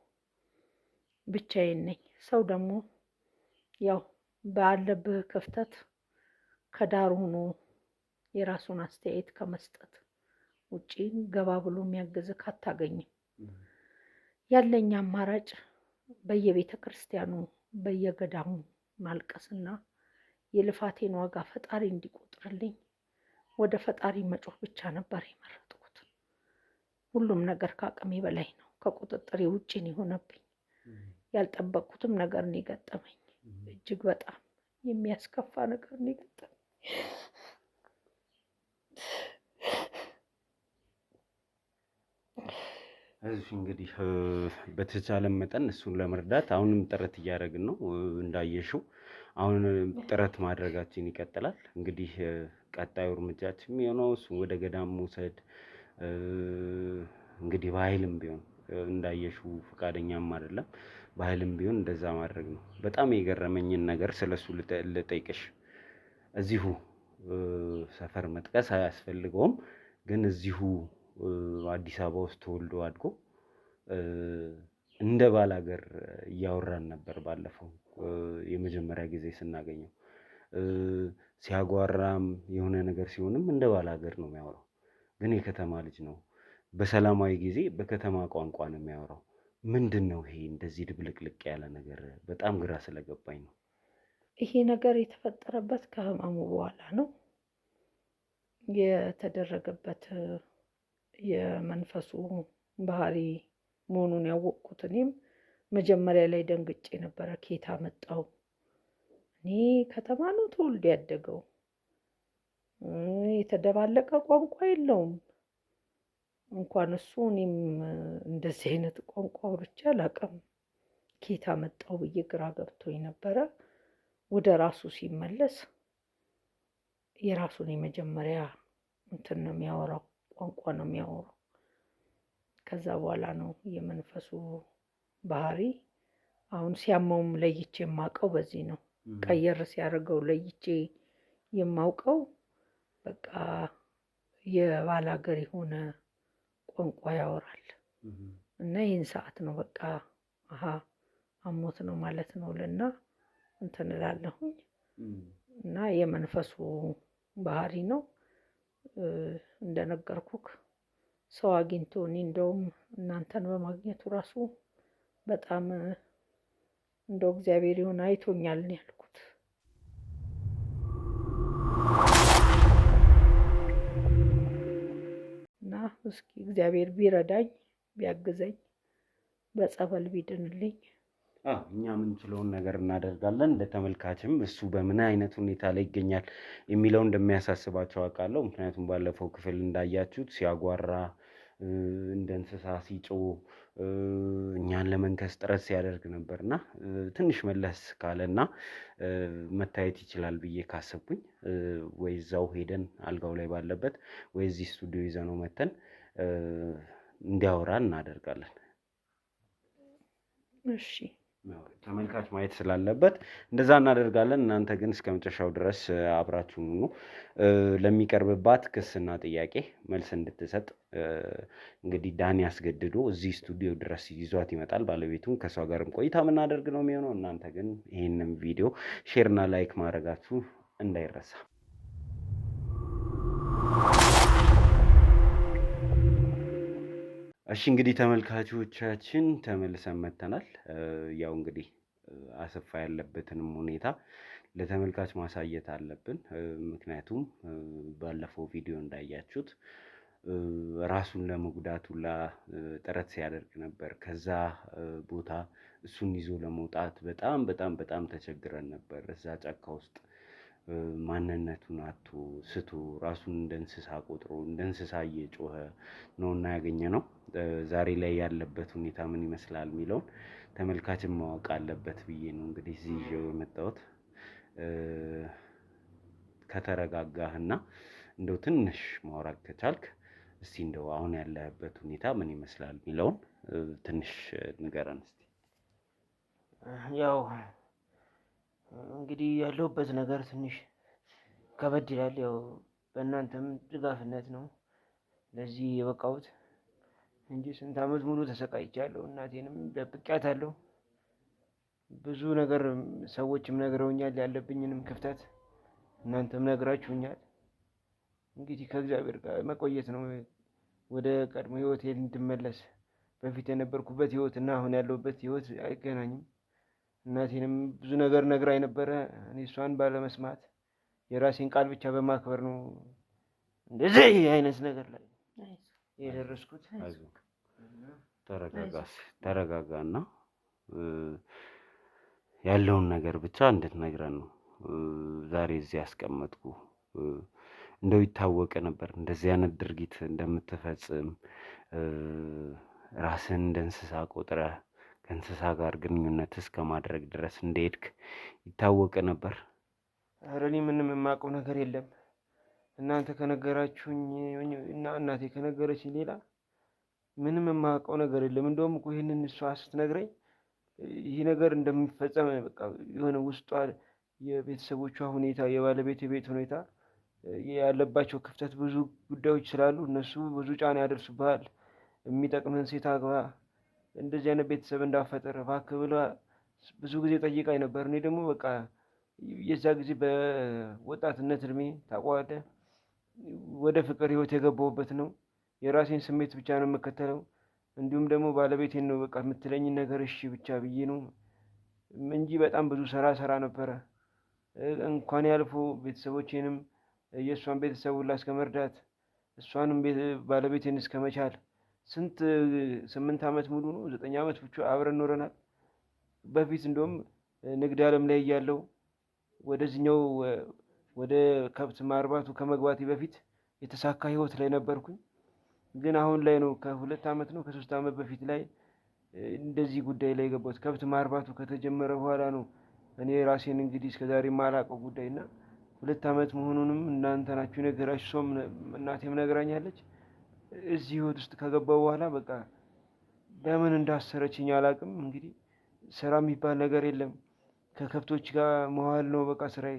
ብቻዬን ነኝ። ሰው ደግሞ ያው ባለብህ ክፍተት ከዳር ሆኖ የራሱን አስተያየት ከመስጠት ውጪ ገባ ብሎ የሚያግዝህ አታገኝም። ያለኝ አማራጭ በየቤተ ክርስቲያኑ በየገዳሙ ማልቀስና የልፋቴን ዋጋ ፈጣሪ እንዲቆጥርልኝ ወደ ፈጣሪ መጮህ ብቻ ነበር የመረጥኩት። ሁሉም ነገር ከአቅሜ በላይ ነው፣ ከቁጥጥሬ ውጪ ነው የሆነብኝ። ያልጠበቅኩትም ነገር ነው የገጠመኝ። እጅግ በጣም የሚያስከፋ ነገር ነው የገጠመኝ። እሺ እንግዲህ በተቻለ መጠን እሱን ለመርዳት አሁንም ጥረት እያደረግን ነው። እንዳየሽው አሁን ጥረት ማድረጋችን ይቀጥላል። እንግዲህ ቀጣዩ እርምጃችን የሚሆነው እሱን ወደ ገዳም መውሰድ፣ እንግዲህ በኃይልም ቢሆን እንዳየሽው ፈቃደኛም አይደለም፣ በኃይልም ቢሆን እንደዛ ማድረግ ነው። በጣም የገረመኝን ነገር ስለሱ ልጠይቅሽ። እዚሁ ሰፈር መጥቀስ አያስፈልገውም፣ ግን እዚሁ አዲስ አበባ ውስጥ ተወልዶ አድጎ እንደ ባላገር እያወራን ነበር። ባለፈው የመጀመሪያ ጊዜ ስናገኘው ሲያጓራም የሆነ ነገር ሲሆንም እንደ ባላገር ነው የሚያወራው። ግን የከተማ ልጅ ነው። በሰላማዊ ጊዜ በከተማ ቋንቋ ነው የሚያወራው። ምንድን ነው ይሄ እንደዚህ ድብልቅልቅ ያለ ነገር? በጣም ግራ ስለገባኝ ነው። ይሄ ነገር የተፈጠረበት ከህመሙ በኋላ ነው የተደረገበት። የመንፈሱ ባህሪ መሆኑን ያወቅኩት እኔም መጀመሪያ ላይ ደንግጬ ነበረ። ኬታ መጣው? እኔ ከተማ ነው ተወልዶ ያደገው፣ የተደባለቀ ቋንቋ የለውም እንኳን እሱ። እኔም እንደዚህ አይነት ቋንቋ አውርቼ አላውቅም። ኬታ መጣው ብዬ ግራ ገብቶኝ ነበረ። ወደ ራሱ ሲመለስ የራሱን የመጀመሪያ እንትን ነው የሚያወራው፣ ቋንቋ ነው የሚያወራው። ከዛ በኋላ ነው የመንፈሱ ባህሪ። አሁን ሲያመውም ለይቼ የማውቀው በዚህ ነው። ቀየር ሲያደርገው ለይቼ የማውቀው በቃ የባል ሀገር የሆነ ቋንቋ ያወራል እና ይህን ሰዓት ነው በቃ አሀ አሞት ነው ማለት ነው ልና እንትን እላለሁኝ። እና የመንፈሱ ባህሪ ነው እንደነገርኩክ። ሰው አግኝቶ እኔ እንደውም እናንተን በማግኘቱ ራሱ በጣም እንደው እግዚአብሔር ይሁን አይቶኛል ነው ያልኩት። እና እስኪ እግዚአብሔር ቢረዳኝ ቢያግዘኝ በጸበል ቢድንልኝ እኛ የምንችለውን ነገር እናደርጋለን። እንደ ተመልካችም እሱ በምን አይነት ሁኔታ ላይ ይገኛል የሚለው እንደሚያሳስባቸው አውቃለሁ። ምክንያቱም ባለፈው ክፍል እንዳያችሁት ሲያጓራ፣ እንደ እንስሳ ሲጮህ፣ እኛን ለመንከስ ጥረት ሲያደርግ ነበርና ትንሽ መለስ ካለና መታየት ይችላል ብዬ ካሰብኩኝ ወይ እዛው ሄደን አልጋው ላይ ባለበት ወይ እዚህ ስቱዲዮ ይዘነው መተን እንዲያወራ እናደርጋለን። እሺ ተመልካች ማየት ስላለበት እንደዛ እናደርጋለን። እናንተ ግን እስከ መጨረሻው ድረስ አብራችሁን ሁኑ። ለሚቀርብባት ክስና ጥያቄ መልስ እንድትሰጥ እንግዲህ ዳኒ አስገድዶ እዚህ ስቱዲዮ ድረስ ይዟት ይመጣል። ባለቤቱም ከሷ ጋርም ቆይታ የምናደርግ ነው የሚሆነው። እናንተ ግን ይህንም ቪዲዮ ሼርና ላይክ ማድረጋችሁ እንዳይረሳ። እሺ እንግዲህ ተመልካቾቻችን ተመልሰን መጥተናል። ያው እንግዲህ አሰፋ ያለበትንም ሁኔታ ለተመልካች ማሳየት አለብን። ምክንያቱም ባለፈው ቪዲዮ እንዳያችሁት ራሱን ለመጉዳት ሁላ ጥረት ሲያደርግ ነበር። ከዛ ቦታ እሱን ይዞ ለመውጣት በጣም ተቸግረን ነበር። እዛ ጫካ ውስጥ ማንነቱን አጥቶ ስቶ ራሱን እንደ እንስሳ ቆጥሮ እንደ እንስሳ እየጮኸ ነውና ያገኘነው። ዛሬ ላይ ያለበት ሁኔታ ምን ይመስላል የሚለውን ተመልካችን ማወቅ አለበት ብዬ ነው እንግዲህ እዚህ ይዤው የመጣሁት። ከተረጋጋህና እንደው ትንሽ ማውራት ከቻልክ እስቲ እንደው አሁን ያለህበት ሁኔታ ምን ይመስላል የሚለውን ትንሽ ንገረን እስቲ። ያው እንግዲህ ያለሁበት ነገር ትንሽ ከበድ ይላል። ያው በእናንተም ድጋፍነት ነው ለዚህ የበቃሁት እንጂ ስንት ዓመት ሙሉ ተሰቃይቻለሁ። እናቴንም ደብቄያታለሁ። ብዙ ነገር ሰዎችም ነግረውኛል፣ ያለብኝንም ክፍተት እናንተም ነግራችሁኛል። እንግዲህ ከእግዚአብሔር ጋር መቆየት ነው ወደ ቀድሞ ህይወቴ እንድመለስ። በፊት የነበርኩበት ህይወት እና አሁን ያለሁበት ህይወት አይገናኝም። እናቴንም ብዙ ነገር ነግራኝ ነበረ። እኔ እሷን ባለመስማት የራሴን ቃል ብቻ በማክበር ነው እንደዚህ አይነት ነገር ላይ የደረስኩት። ተረጋጋና ያለውን ነገር ብቻ እንድትነግረን ነው ዛሬ እዚህ ያስቀመጥኩ። እንደው ይታወቅ ነበር እንደዚህ አይነት ድርጊት እንደምትፈጽም፣ ራስን እንደ እንስሳ ቆጥረህ ከእንስሳ ጋር ግንኙነት እስከ ማድረግ ድረስ እንደሄድክ ይታወቅ ነበር። ኧረ እኔ ምንም የማውቀው ነገር የለም። እናንተ ከነገራችሁኝ እና እናቴ ከነገረችኝ ሌላ ምንም የማውቀው ነገር የለም። እንደውም እኮ ይህንን እሷ ስትነግረኝ ይህ ነገር እንደሚፈጸም በቃ የሆነ ውስጧ የቤተሰቦቿ ሁኔታ፣ የባለቤት የቤት ሁኔታ ያለባቸው ክፍተት ብዙ ጉዳዮች ስላሉ እነሱ ብዙ ጫና ያደርሱብሃል። የሚጠቅምህን ሴት አግባ፣ እንደዚህ አይነት ቤተሰብ እንዳፈጠረ እባክህ ብላ ብዙ ጊዜ ጠይቃኝ ነበር። እኔ ደግሞ በቃ የዛ ጊዜ በወጣትነት እድሜ ታውቀዋለህ፣ ወደ ፍቅር ህይወት የገባሁበት ነው። የራሴን ስሜት ብቻ ነው የምከተለው። እንዲሁም ደግሞ ባለቤቴን ነው በቃ የምትለኝን ነገር እሺ ብቻ ብዬ ነው እንጂ በጣም ብዙ ሰራ ነበረ። እንኳን ያልፎ ቤተሰቦቼንም የእሷን ቤተሰብ ሁላ እስከ መርዳት እሷንም ባለቤቴን እስከ መቻል ስንት 8 ዓመት ሙሉ ነው 9 ዓመት ብቻ አብረን ኖረናል። በፊት እንደውም ንግድ ዓለም ላይ እያለሁ ወደዚህኛው ወደ ከብት ማርባቱ ከመግባቴ በፊት የተሳካ ህይወት ላይ ነበርኩኝ። ግን አሁን ላይ ነው ከ2 ዓመት ነው ከ3 ዓመት በፊት ላይ እንደዚህ ጉዳይ ላይ ገባሁት። ከብት ማርባቱ ከተጀመረ በኋላ ነው እኔ ራሴን እንግዲህ እስከዛሬ የማላውቀው ጉዳይና 2 ዓመት መሆኑንም እናንተ ናችሁ የነገራችሁ። እሷም እናቴም ነግራኛለች። እዚህ ህይወት ውስጥ ከገባው በኋላ በቃ ለምን እንዳሰረችኝ አላውቅም። እንግዲህ ስራ የሚባል ነገር የለም። ከከብቶች ጋር መዋል ነው በቃ ስራዬ።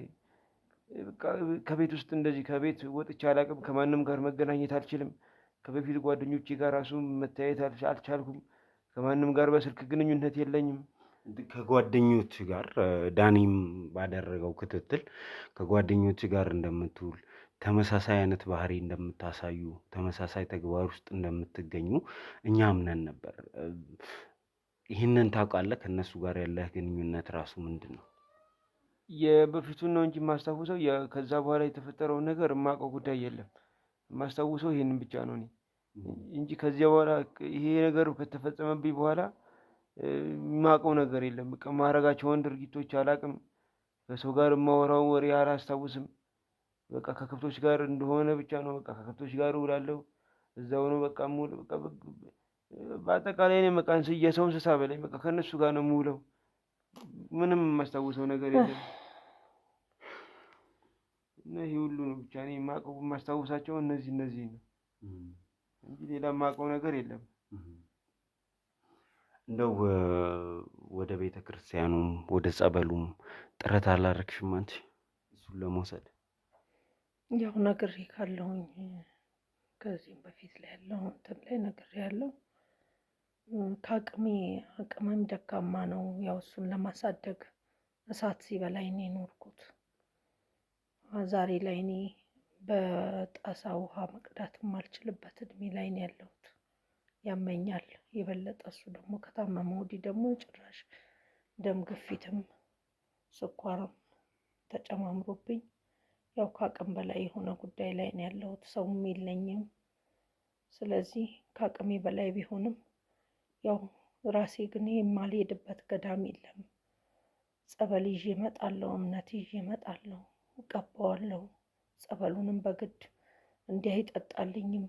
በቃ ከቤት ውስጥ እንደዚህ ከቤት ወጥቼ አላውቅም። ከማንም ጋር መገናኘት አልችልም። ከበፊት ጓደኞቼ ጋር ራሱ መተያየት አልቻልኩም። ከማንም ጋር በስልክ ግንኙነት የለኝም። ከጓደኞች ጋር ዳኒም ባደረገው ክትትል ከጓደኞች ጋር እንደምትውል ተመሳሳይ አይነት ባህሪ እንደምታሳዩ ተመሳሳይ ተግባር ውስጥ እንደምትገኙ እኛ አምነን ነበር። ይህንን ታውቃለህ? ከእነሱ ጋር ያለህ ግንኙነት ራሱ ምንድን ነው? የበፊቱን ነው እንጂ የማስታውሰው ከዛ በኋላ የተፈጠረውን ነገር የማውቀው ጉዳይ የለም። የማስታውሰው ይሄንን ብቻ ነው እኔ እንጂ ከዚያ በኋላ ይሄ ነገር ከተፈጸመብኝ በኋላ የማውቀው ነገር የለም። በቃ ማድረጋቸውን ድርጊቶች አላውቅም። ከሰው ጋር የማወራው ወሬ አላስታውስም። በቃ ከከብቶች ጋር እንደሆነ ብቻ ነው። በቃ ከከብቶች ጋር እውላለሁ። እዛው ነው በቃ ሙሉ በቃ በአጠቃላይ እኔ በቃ የሰው እንስሳ በላይ በቃ ከእነሱ ጋር ነው የምውለው። ምንም የማስታውሰው ነገር የለም። እና ይሄ ሁሉ ነው ብቻ እኔ የማውቀው የማስታውሳቸው እነዚህ ነው እንጂ ሌላ የማውቀው ነገር የለም። እንደው ወደ ቤተ ክርስቲያኑም ወደ ጸበሉም ጥረት አላረግሽም አንቺ እሱን ለመውሰድ? ያው ነግሬ ካለሁኝ ከዚህም በፊት ላይ ያለው እንትን ላይ ነግሬ ያለው አቅሜም ደካማ ነው። ያው እሱን ለማሳደግ እሳት ሲበላኝ ነው የኖርኩት። ዛሬ ላይ እኔ በጣሳ ውሃ መቅዳት የማልችልበት እድሜ ላይ ነው ያለሁት። ያመኛል የበለጠ። እሱ ደግሞ ከታመመ ወዲህ ደግሞ ጭራሽ ደም ግፊትም ስኳርም ተጨማምሮብኝ ያው ከአቅም በላይ የሆነ ጉዳይ ላይ ነው ያለሁት። ሰውም የለኝም። ስለዚህ ከአቅሜ በላይ ቢሆንም ያው ራሴ ግን የማልሄድበት ገዳም የለም። ጸበል ይዤ እመጣለሁ፣ እምነት ይዤ እመጣለሁ፣ እቀባዋለሁ። ጸበሉንም በግድ እንዲህ አይጠጣልኝም።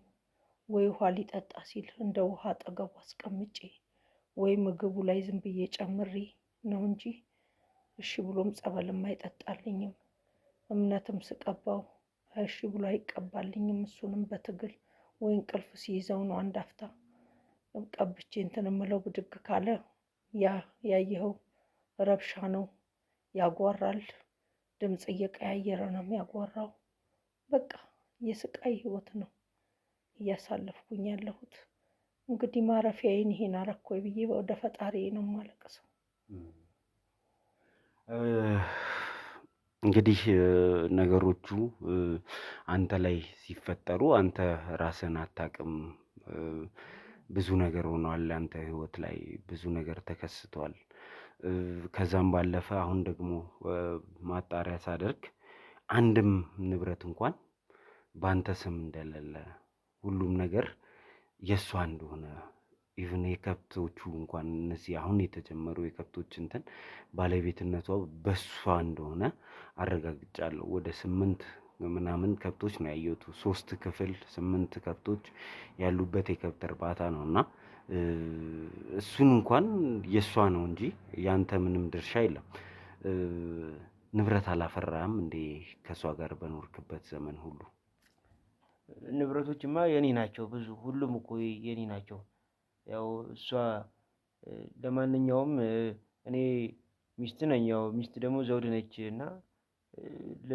ወይ ውሃ ሊጠጣ ሲል እንደ ውሃ አጠገቡ አስቀምጬ ወይ ምግቡ ላይ ዝም ብዬ ጨምሬ ነው እንጂ እሺ ብሎም ጸበልም አይጠጣልኝም። እምነትም ስቀባው እሺ ብሎ አይቀባልኝም። እሱንም በትግል ወይ እንቅልፍ ሲይዘው ነው አንድ አፍታ ቀብቼ እንትን እምለው። ብድግ ካለ ያየኸው ረብሻ ነው፣ ያጓራል። ድምፅ እየቀያየረ ነው የሚያጓራው። በቃ የስቃይ ህይወት ነው እያሳለፍኩኝ ያለሁት። እንግዲህ ማረፊያዬን ይሄን አረኮይ ብዬ ወደ ፈጣሪ ነው የማለቅሰው። እንግዲህ ነገሮቹ አንተ ላይ ሲፈጠሩ አንተ ራስን አታውቅም። ብዙ ነገር ሆኗል። አንተ ህይወት ላይ ብዙ ነገር ተከስቷል። ከዛም ባለፈ አሁን ደግሞ ማጣሪያ ሳደርግ አንድም ንብረት እንኳን በአንተ ስም እንደሌለ፣ ሁሉም ነገር የእሷ እንደሆነ ኢቭን የከብቶቹ እንኳን እነዚህ አሁን የተጀመሩ የከብቶች እንትን ባለቤትነቷ በሷ እንደሆነ አረጋግጫለሁ። ወደ 8 ምናምን ከብቶች ነው ያየሁት። 3 ክፍል 8 ከብቶች ያሉበት የከብት እርባታ ነው እና እሱን እንኳን የእሷ ነው እንጂ ያንተ ምንም ድርሻ የለም። ንብረት አላፈራም እንዴ ከእሷ ጋር በኖርክበት ዘመን ሁሉ? ንብረቶችማ የኔ ናቸው ብዙ፣ ሁሉም እኮ የኔ ናቸው። ያው እሷ ለማንኛውም እኔ ሚስት ነኝ። ያው ሚስት ደግሞ ዘውድ ነች እና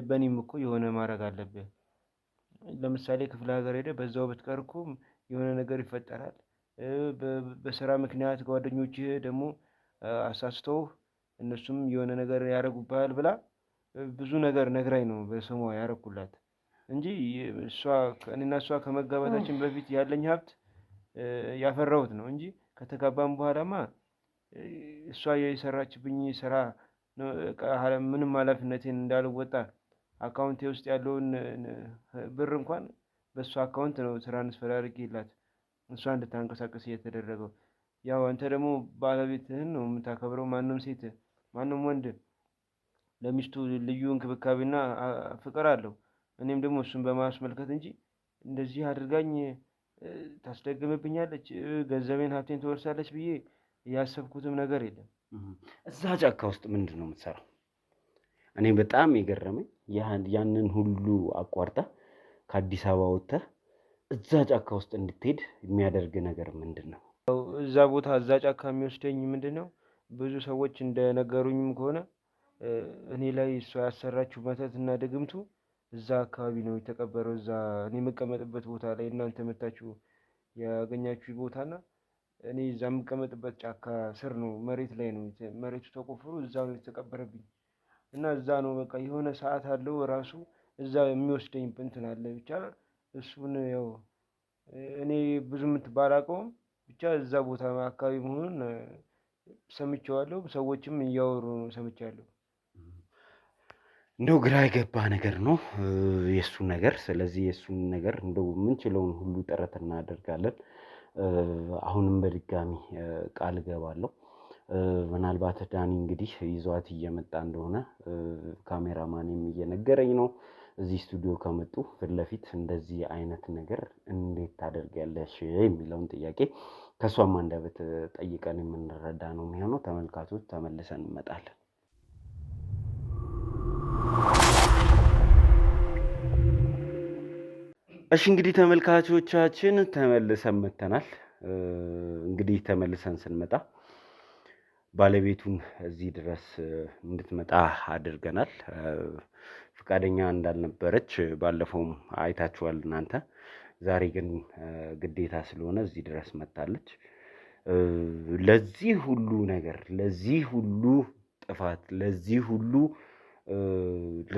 በእኔም እኮ የሆነ ማድረግ አለብህ። ለምሳሌ ክፍለ ሀገር ሄደህ በዛው ብትቀር እኮ የሆነ ነገር ይፈጠራል። በስራ ምክንያት ጓደኞችህ ደግሞ አሳስተውህ እነሱም የሆነ ነገር ያደርጉብሃል ብላ ብዙ ነገር ነግራኝ ነው በስሟ ያደረኩላት እንጂ እኔና እሷ ከመጋባታችን በፊት ያለኝ ሀብት ያፈራሁት ነው እንጂ ከተጋባም በኋላማ እሷ የሰራችብኝ ስራ ምንም ኃላፊነቴን እንዳልወጣ አካውንቴ ውስጥ ያለውን ብር እንኳን በእሷ አካውንት ነው ትራንስፈር አድርጌላት እሷ እንድታንቀሳቀስ እየተደረገው። ያው አንተ ደግሞ ባለቤትህን ነው የምታከብረው። ማንም ሴት ማንም ወንድ ለሚስቱ ልዩ እንክብካቤና ፍቅር አለው። እኔም ደግሞ እሱን በማስመልከት እንጂ እንደዚህ አድርጋኝ ታስደግምብኛለች፣ ገንዘቤን ሀብቴን ትወርሳለች ብዬ ያሰብኩትም ነገር የለም። እዛ ጫካ ውስጥ ምንድን ነው የምትሰራው? እኔ በጣም የገረመኝ ያንን ሁሉ አቋርጠህ ከአዲስ አበባ ወጥተህ እዛ ጫካ ውስጥ እንድትሄድ የሚያደርግ ነገር ምንድን ነው? እዛ ቦታ እዛ ጫካ የሚወስደኝ ምንድን ነው? ብዙ ሰዎች እንደነገሩኝም ከሆነ እኔ ላይ እሷ ያሰራችው መተት እና ድግምቱ እዛ አካባቢ ነው የተቀበረው። እዛ እኔ የምቀመጥበት ቦታ ላይ እናንተ መታችሁ ያገኛችሁ ቦታና እኔ እዛ የምቀመጥበት ጫካ ስር ነው፣ መሬት ላይ ነው፣ መሬቱ ተቆፍሮ እዛ ነው የተቀበረብኝ። እና እዛ ነው በቃ የሆነ ሰዓት አለው ራሱ እዛ የሚወስደኝ እንትን አለ። ብቻ እሱን ያው እኔ ብዙ ባላውቀውም ብቻ እዛ ቦታ አካባቢ መሆኑን ሰምቼዋለሁ። ሰዎችም እያወሩ ነው ሰምቻለሁ። እንደው ግራ የገባ ነገር ነው የእሱን ነገር። ስለዚህ የእሱን ነገር እንደው የምንችለውን ሁሉ ጥረት እናደርጋለን። አሁንም በድጋሚ ቃል እገባለሁ። ምናልባት ዳኒ እንግዲህ ይዟት እየመጣ እንደሆነ ካሜራማንም እየነገረኝ ነው። እዚህ ስቱዲዮ ከመጡ ፊት ለፊት እንደዚህ አይነት ነገር እንዴት ታደርጊያለሽ የሚለውን ጥያቄ ከሷም አንደበት ጠይቀን የምንረዳ ነው የሚሆነው። ተመልካቾች ተመልሰን እንመጣለን። እሺ እንግዲህ ተመልካቾቻችን ተመልሰን መተናል። እንግዲህ ተመልሰን ስንመጣ ባለቤቱን እዚህ ድረስ እንድትመጣ አድርገናል። ፈቃደኛ እንዳልነበረች ባለፈውም አይታችኋል እናንተ። ዛሬ ግን ግዴታ ስለሆነ እዚህ ድረስ መጣለች። ለዚህ ሁሉ ነገር፣ ለዚህ ሁሉ ጥፋት፣ ለዚህ ሁሉ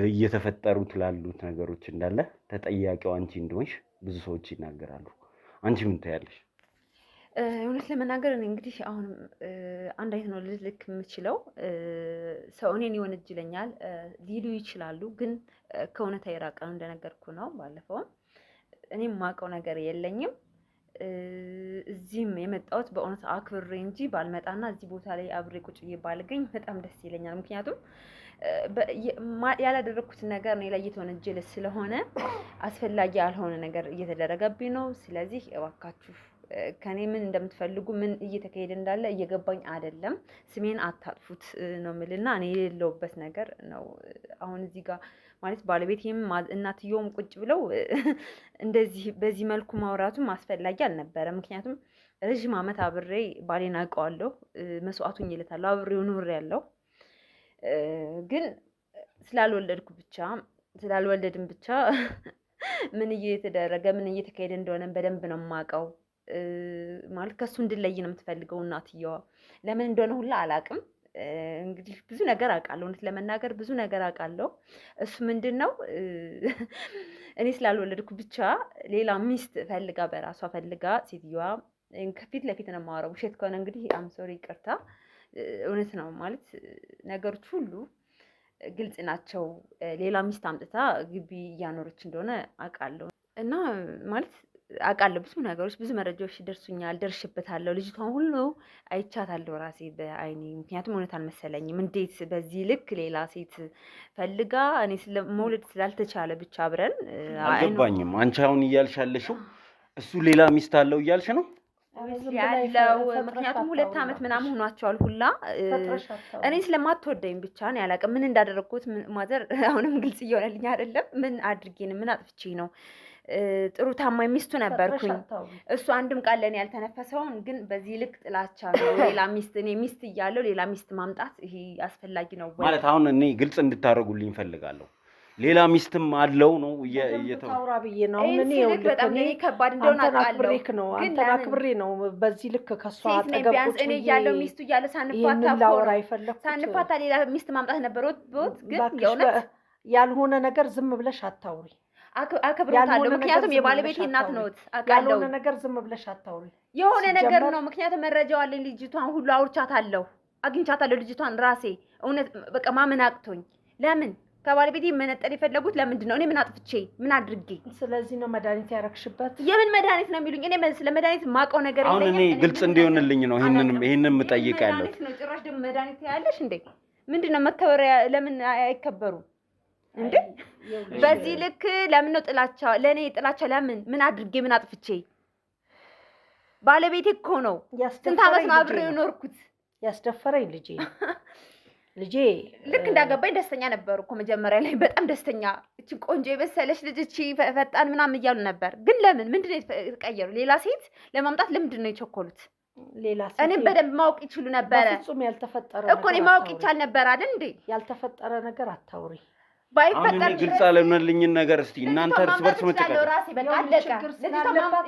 እየተፈጠሩት ላሉት ነገሮች እንዳለ ተጠያቂው አንቺ እንደሆንሽ ብዙ ሰዎች ይናገራሉ። አንቺ ምን ታያለሽ? እውነት ለመናገር እንግዲህ አሁንም አንድ አይነት ነው ልልክ የምችለው። ሰው እኔን ይወነጅለኛል ሊሉ ይችላሉ፣ ግን ከእውነታ የራቀ ነው። እንደነገርኩ ነው ባለፈውም። እኔም የማውቀው ነገር የለኝም። እዚህም የመጣሁት በእውነት አክብሬ እንጂ ባልመጣና እዚህ ቦታ ላይ አብሬ ቁጭ ብዬ ባልገኝ በጣም ደስ ይለኛል። ምክንያቱም ያላደረኩት ነገር እኔ ላይ እየተወነጀለ ስለሆነ አስፈላጊ ያልሆነ ነገር እየተደረገብኝ ነው። ስለዚህ እባካችሁ ከኔ ምን እንደምትፈልጉ ምን እየተካሄደ እንዳለ እየገባኝ አይደለም። ስሜን አታጥፉት ነው የምልና እኔ የሌለውበት ነገር ነው። አሁን እዚህ ጋር ማለት ባለቤቴም እናትየውም ቁጭ ብለው እንደዚህ በዚህ መልኩ ማውራቱም አስፈላጊ አልነበረ። ምክንያቱም ረዥም ዓመት አብሬ ባሌን አውቀዋለሁ፣ መስዋዕቱን ይለታለሁ፣ አብሬው ኖሬያለሁ። ግን ስላልወለድን ብቻ ምን እየተደረገ ምን እየተካሄደ እንደሆነ በደንብ ነው የማውቀው። ማለት ከሱ እንድለይ ነው የምትፈልገው እናትየዋ። ለምን እንደሆነ ሁላ አላውቅም። እንግዲህ ብዙ ነገር አውቃለሁ፣ እውነት ለመናገር ብዙ ነገር አውቃለሁ። እሱ ምንድን ነው እኔ ስላልወለድኩ ብቻ ሌላ ሚስት ፈልጋ በራሷ ፈልጋ ሴትዮዋ ከፊት ለፊት ነው የማወራው። ውሸት ከሆነ እንግዲህ ሶሪ ይቅርታ። እውነት ነው ማለት ነገሮች ሁሉ ግልጽ ናቸው። ሌላ ሚስት አምጥታ ግቢ እያኖረች እንደሆነ አውቃለሁ። እና ማለት አውቃለሁ ብዙ ነገሮች፣ ብዙ መረጃዎች ይደርሱኛል፣ ደርሽበታለሁ። ልጅቷን ሁሉ አይቻታለሁ ራሴ በአይኔ። ምክንያቱም እውነት አልመሰለኝም። እንዴት በዚህ ልክ ሌላ ሴት ፈልጋ እኔ መውለድ ስላልተቻለ ብቻ አብረን አልገባኝም። አንቺ አሁን እያልሽ ያለሽው እሱ ሌላ ሚስት አለው እያልሽ ነው ያለው? ምክንያቱም 2 ዓመት ምናምን ሆኗቸዋል ሁላ። እኔ ስለማትወደኝ ብቻ ነው ያላውቅም ምን እንዳደረግኩት። ማዘር አሁንም ግልጽ እየሆነልኝ አይደለም። ምን አድርጌ ነው? ምን አጥፍቼ ነው? ጥሩ ታማኝ ሚስቱ ነበርኩኝ። እሱ አንድም ቃል ለኔ ያልተነፈሰውን ግን በዚህ ልክ ጥላቻ ነው። ሌላ ሚስት እኔ ሚስት እያለው ሌላ ሚስት ማምጣት ይሄ አስፈላጊ ነው ወይ ማለት? አሁን እኔ ግልጽ እንድታረጉልኝ ፈልጋለሁ። ሌላ ሚስትም አለው ነው እየተወራ ብዬ ነው። ምን ይኸውልህ በጣም ለኔ ከባድ እንደሆነ አውቃለሁ። አንተ አክብሬ ነው በዚህ ልክ ከሷ አጠገብ ቁጭ እኔ እያለው ሚስቱ እያለ ሳንፋታ ሌላ ሚስት ማምጣት ነበረው። ግን የእውነት ያልሆነ ነገር ዝም ብለሽ አታውሪ። አከብሮታለሁ። ምክንያቱም የባለቤቴ እናት ነዎት። ያልሆነ ነገር ዝም ብለሽ አታውሪ። የሆነ ነገር ነው። ምክንያቱም መረጃው አለኝ። ልጅቷን ሁሉ አውርቻታለሁ፣ አግኝቻታለሁ። ልጅቷን ራሴ እውነት በቃ ማመን አቅቶኝ። ለምን ከባለቤቴ መነጠል የፈለጉት ለምንድን ነው? እኔ ምን አጥፍቼ ምን አድርጌ? ስለዚህ ነው መድኃኒት ያረግሽበት። የምን መድኃኒት ነው የሚሉኝ? እኔ ስለ መድኃኒት የማውቀው ነገር የለኝም። አሁን እኔ ግልጽ እንዲሆንልኝ ነው ይሄንን የምጠይቅ ያለው። ጭራሽ ደግሞ መድኃኒት ያለሽ እንዴ? ምንድን ነው መከበሪያ? ለምን አይከበሩም እንዴ? በዚህ ልክ ለምን ነው ጥላቻ? ለኔ ጥላቻ ለምን? ምን አድርጌ ምን አጥፍቼ? ባለቤቴ እኮ ነው። ስንት ዓመት ነው አብሬው የኖርኩት። ያስደፈረኝ ልጄ ልጄ ልክ እንዳገባኝ ደስተኛ ነበሩ እኮ መጀመሪያ ላይ በጣም ደስተኛ። እቺ ቆንጆ የበሰለች ልጅ እቺ ፈጣን ምናምን እያሉ ነበር። ግን ለምን ምንድነው የተቀየሩ? ሌላ ሴት ለማምጣት ለምንድን ነው የቸኮሉት? ሌላ ሴት እኔ በደንብ ማወቅ ይችሉ ነበር። በፍጹም ያልተፈጠረ እኮ እኔ ማወቅ ይቻል ነበር አይደል እንዴ? ያልተፈጠረ ነገር አታውሪ። ባይፈጠር ግልጽ አለመልኝን ነገር እስቲ እናንተ እርስ በርስ መጨቃጨቅ ራሴ በቃ አለቀ።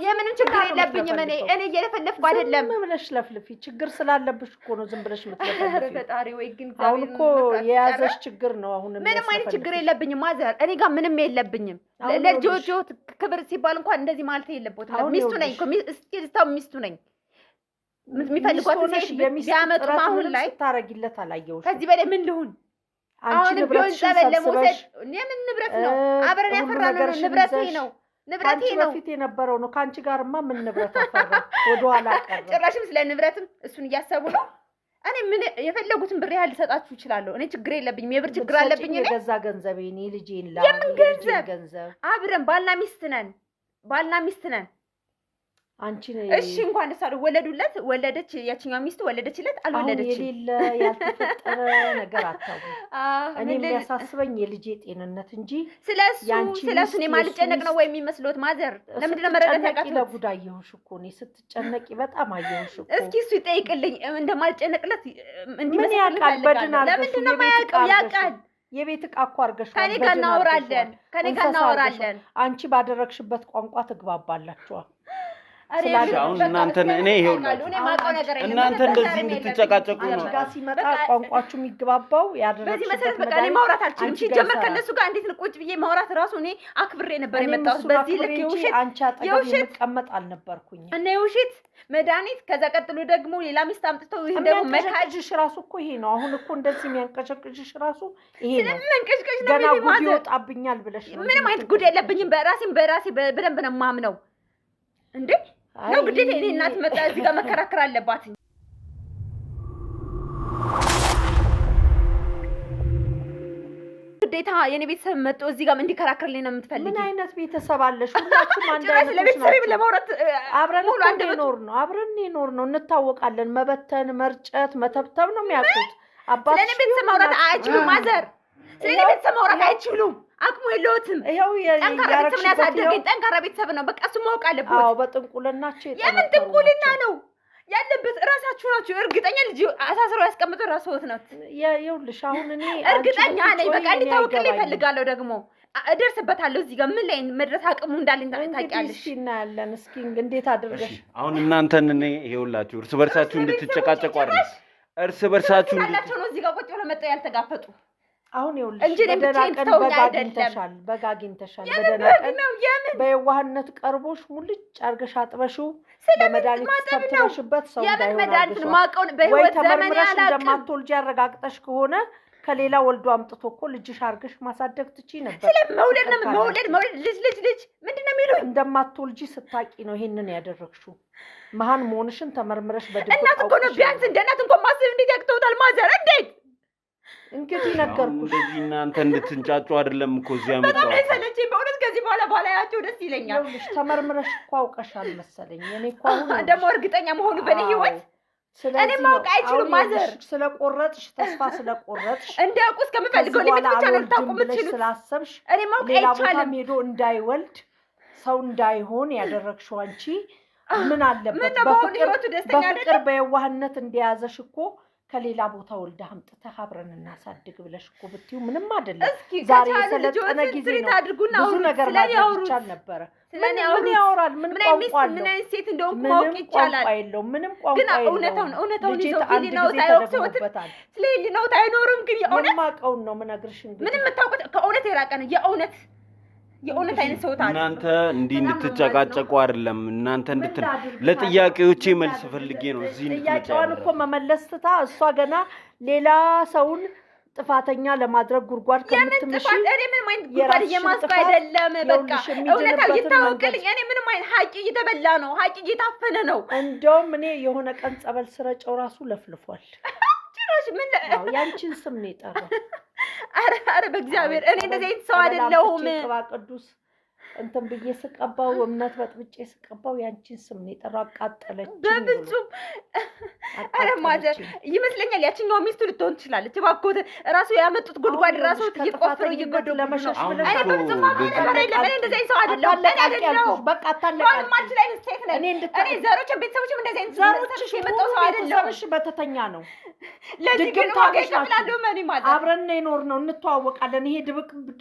የምንም ችግር የለብኝም እኔ እየለፈለፍኩ አይደለም። ዝም ብለሽ ለፍልፊ። ችግር ስላለብሽ እኮ ነው ዝም ብለሽ የምትለፈልፊ። ፈጣሪ ወይ ግን አሁን እኮ የያዘሽ ችግር ነው። አሁን ምንም አይነት ችግር የለብኝም ማዘር፣ እኔ ጋር ምንም የለብኝም። ለልጆች ክብር ሲባል እንኳን እንደዚህ ማለት የለበትም። ሚስቱ ነኝ እኮ ሚስቱ ነኝ። የሚፈልጓት ሴት ቢያመጡ አሁን ላይ ታረጊለት አላየሁሽ። ከዚህ በላይ ምን ልሁን? አሁን ቢሆን ጸበል ለመውሰድ ምን ንብረት ነው? አብረን ያፈራነው ነው። ንብረቴ ነው። በፊት የነበረው ነው። ከአንቺ ጋርማ ምን ንብረት አፈራ? ወደኋላ ቀረ። ጭራሽም ስለ ንብረትም እሱን እያሰቡ ነው። እኔ ምን የፈለጉትን ብር ያህል ልሰጣችሁ እችላለሁ። እኔ ችግር የለብኝም። የብር ችግር አለብኝ እኔ? የገዛ ገንዘቤ እኔ ልጄን የምን ገንዘብ? አብረን ባልና ሚስት ነን። አንቺ እሺ እንኳን ደስ አለው። ወለደች። ያቺኛው ሚስቱ ወለደችለት አልወለደችም። አሁን የሌለ ያልተፈጠረ ነገር አታውቁ። እኔ የሚያሳስበኝ የልጄ ጤንነት እንጂ ስለሱ እኔ ማልጨነቅ ነው ወይ የሚመስሎት ማዘር? ለምንድን ነው መረዳት ያቃተው? ለጉድ አየሁሽ እኮ እኔ ስትጨነቂ በጣም አየሁሽ እኮ። እስኪ እሱ ይጠይቅልኝ እንደማልጨነቅለት እንዲመስልኝ ፈልጋለሁ። ለምንድን ነው የማያውቀው? ያውቃል። የቤት ዕቃ እኮ አድርገሽ ከኔ ጋር እናወራለን። አንቺ ባደረግሽበት ቋንቋ ትግባባላችኋል። አሁን እናንተን እኔ ይሄውላችሁ እናንተ እንደዚህ እንድትጨቃጨቁ ነው ጋር ሲመጣ ቋንቋችሁ የሚግባባው ያደረግሽ። በዚህ መሰረት በቃ እኔ ማውራት አልችልም። ሲጀመር ከነሱ ጋር እንዴት ቁጭ ብዬ ማውራት ራሱ እኔ አክብሬ ነበር የመጣሁት። በዚህ ልክ የውሸት አንቺ አጠገብ የምቀመጥ አልነበርኩኝ እና የውሸት መድኃኒት ከዛ ቀጥሎ ደግሞ ሌላ ሚስት አምጥተው ይሄ ደግሞ መካጅሽ ራሱ እኮ ይሄ ነው። አሁን እኮ እንደዚህ የሚያንቀሸቅሽሽ ራሱ ይሄ ነው። ስለምንቀሽቀሽ ነው ገና ጉድ ይወጣብኛል ብለሽ ነው። ምንም አይነት ጉድ የለብኝም። በራሴ በደንብ ነው የማምነው እንዴ ነው ግዴታ እኔ እናት መጣ እዚህ ጋር መከራከር አለባት። ግዴታ የኔ ቤተሰብ መጥቶ እዚህ ጋር እንዲከራከርልኝ ነው የምትፈልጊ? ምን አይነት ቤተሰብ አለሽ? ሁላችሁም አንድ አይነት ለቤተሰብ ለማውራት አብረን ኖር ነው እንታወቃለን። መበተን፣ መርጨት፣ መተብተብ ነው የሚያውቁት። አባትሽ ስለኔ ቤተሰብ ማውራት አይችሉም ማዘር። ስለኔ ቤተሰብ ማውራት አይችሉም። አቅሙ የለውትም። ይሄው ጠንካራ ቤተሰብ ነው ያሳደገኝ። ጠንካራ ቤተሰብ ነው በቃ እሱ ማወቅ አለበት። አዎ በጥንቁልናቸው የምን ጥንቁልና ነው ያለበት? እራሳችሁ ናችሁ። እርግጠኛ ልጅ አሳስረው ያስቀምጡ ራስዎት ናት። ይኸውልሽ አሁን እኔ እርግጠኛ ነኝ በቃ እንዲታወቅልኝ እፈልጋለሁ። ደግሞ እደርስበታለሁ። እዚህ ጋር ምን ላይ መድረስ አቅሙ እንዳለኝ ታውቂያለሽ። እስኪ እናያለን። እስኪ እንዴት አድርገሽ አሁን እናንተን እኔ ይኸውላችሁ እርስ በርሳችሁ እንድትጨቃጨቁ አይደል? እርስ በርሳችሁ እንዳላችሁ ነው እዚህ ጋር ቁጭ ብለው መጣው ያልተጋፈጡ አሁን ይኸውልሽ በደናቀን በጋ አግኝተሻል። በደናቀን በየዋህነት ቀርቦሽ ሙልጭ አድርገሽ አጥበሽው በመድኃኒት ተብትበሽበት ሰው እንዳይሆን ወይ ተመርምረሽ እንደማትወልጂ ያረጋግጠሽ ከሆነ ከሌላ ወልዶ አምጥቶ እኮ ልጅሽ አድርገሽ ማሳደግ ትችይ ነበር። መውለድ ልጅ ምንድን ነው የሚሉኝ? እንደማትወልጂ ስታቂ ነው ይሄንን ያደረግሽው። መሀን መሆንሽን ተመርምረሽ በድብቅ እናት እኮ ነው ቢያንስ እንደ እናት እንኳን ማሰብ እንዴት ያቅተውታል ማዘር? እንዴት እንግዲህ ነገርኩሽ። እንደዚህ እናንተ እንድትንጫጩ አይደለም እኮ እዚያ መጣው። በጣም አይሰለችኝ በእውነት። ከዚህ በኋላ ባላያቸው ደስ ይለኛል። ይኸውልሽ ተመርምረሽ እኮ አውቀሻል መሰለኝ። እኔ እኮ አሁን ደግሞ እርግጠኛ መሆኑ በእኔ ህይወት እኔ ማወቅ አይችሉም ማዘር። ስለቆረጥሽ ተስፋ ስለቆረጥሽ እንዲያውቁ እስከምፈልገው ሊሚት ብቻ ነው ልታውቁ የምትችሉት። ስላሰብሽ እኔ ማወቅ ሌላ አይቻልም። ቦታ ሄዶ እንዳይወልድ ሰው እንዳይሆን ያደረግሽው አንቺ ምን አለበት? በፍቅር በየዋህነት እንደያዘሽ እኮ ከሌላ ቦታ ወልዳ አምጥተህ አብረን እናሳድግ ብለሽ እኮ ብትይው ምንም አይደለም። ዛሬ የሰለጠነ ጊዜ ነው። ብዙ ነገር ማድረግ ይቻል ነበረ። ምን ያወራል? ምን ቋንቋ አለው? ምን አይነት ሴት እንደሆንኩ ማወቅ ይቻላል። ምንም ቋንቋ የለውም። ግን እውነታውን ይዘው ሊናውት አይወቅሰውትም። ስለ ሊናውት አይኖርም። ግን የእውነት የማውቀውን ነው የምነግርሽ። እንግዲህ ምንም የምታውቁት ከእውነት የራቀ ነው። የእውነት አይነት ሰው ታዲያ እናንተ እንዲህ እንድትጨቃጨቁ አይደለም። እናንተ ለጥያቄዎቼ መልስ ፈልጌ ነው እዚህ ጥያቄዋን እኮ መመለስ ትታ እሷ ገና ሌላ ሰውን ጥፋተኛ ለማድረግ ጉድጓድ ከምትምሽ እኔ ምንም አይነት ጉድጓድ እየማስኩ አይደለም። በቃ እውነታው ይታወቅልኝ። እኔ ምንም አይነት ሀቂ እየተበላ ነው። ሀቂ እየታፈነ ነው። እንደውም እኔ የሆነ ቀን ጸበል ስረጨው ራሱ ለፍልፏል። ጭራሽ ምን ያንቺን ስም ነው የጠራው። አረ በእግዚአብሔር እኔ እንደዚህ አይነት ሰው አይደለሁም። ቅዱስ እንትን ብዬ ስቀባው እምነት በጥብጬ ስቀባው ያንቺን ስም ነው የጠራው። አቃጠለች። በፍጹም አረ ማዘር ይመስለኛል ያቺኛው ሚስቱ ልትሆን ትችላለች። እባክዎት ራሱ ያመጡት ጉድጓድ ራሱ ይቆፍረው ይገደው ለመሸሽ ብለ አይ በፍጹም ለምን እንደዚህ ሰው አይደለም። በቃ አታለቃል ማለት ላይ ሴት ነኝ እኔ ዘሮች ቤተሰቦችም እንደዚህ ዘሮች የመጣው ሰው አይደለም። ዘሮች በተተኛ ነው ለዚህ ግን ዋጋ ይከፍላሉ። ማን ማለት አብረን ነው ነው እንተዋወቃለን። ይሄ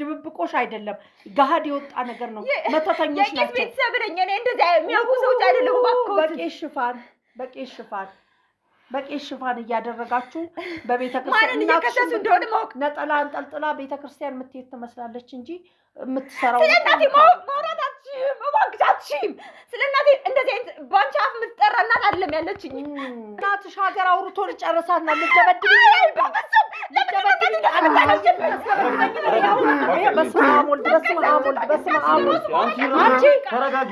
ድብብቆሽ አይደለም፣ ገሃድ የወጣ ነገር ነው። መተተኞች ናቸው። ቤተሰብ ነኝ እኔ እንደዚህ የሚያውቁ ሰዎች አይደለም። እባክዎት በቄስ ሽፋን እያደረጋችሁ በቤተክርስቲያን እየከሰሱ እንደሆነ ማወቅ ነጠላ አንጠልጥላ ቤተክርስቲያን የምትሄድ ትመስላለች እንጂ የምትሰራው ስለናቴ ማውራታችሁም እባክታችሁም ስለናቴ እንደዚህ አይነት ባንቻ አፍ የምትጠራ እናት አይደለም ያለችኝ። እናትሽ ሀገር አውርቶ ልጨርሳትና ልደበድብ በፍጹም በስመ አብ ወልድ አንቺ ተረጋጊ።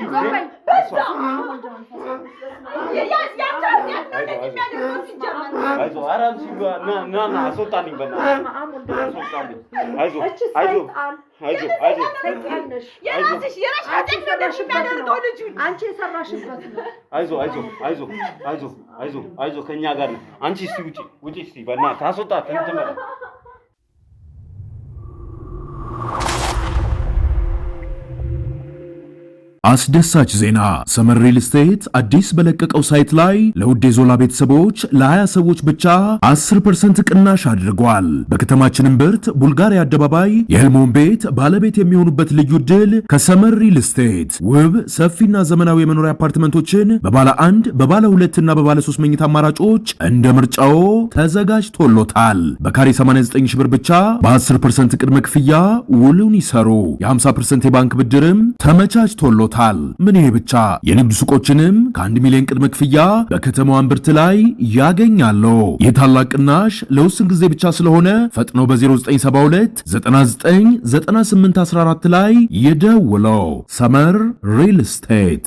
አይዞህ ከኛ ጋር ነው። አንቺ እስቲ ውጪ እስቲ በእናትህ አስወጣት። አስደሳች ዜና! ሰመር ሪል ስቴት አዲስ በለቀቀው ሳይት ላይ ለውድ የዞላ ቤተሰቦች ለ20 ሰዎች ብቻ 10% ቅናሽ አድርጓል። በከተማችን እምብርት ቡልጋሪያ አደባባይ የህልሞን ቤት ባለቤት የሚሆኑበት ልዩ ዕድል ከሰመር ሪል ስቴት ውብ ሰፊና ዘመናዊ የመኖሪያ አፓርትመንቶችን በባለ 1 በባለ 2 እና በባለ 3 መኝታ አማራጮች እንደ ምርጫው ተዘጋጅቶሎታል። በካሬ 89 ሺህ ብር ብቻ በ10% ቅድመ ክፍያ ውሉን ይሰሩ። የ50% የባንክ ብድርም ተመቻችቶሎታል። ምን ይሄ ብቻ! የንግድ ሱቆችንም ከ1 ሚሊዮን ቅድመ ክፍያ በከተማዋ እምብርት ላይ ያገኛሉ። የታላቅ ቅናሽ ለውስን ጊዜ ብቻ ስለሆነ ፈጥኖ በ0972 999814 ላይ ይደውሉ። ሰመር ሪል ስቴት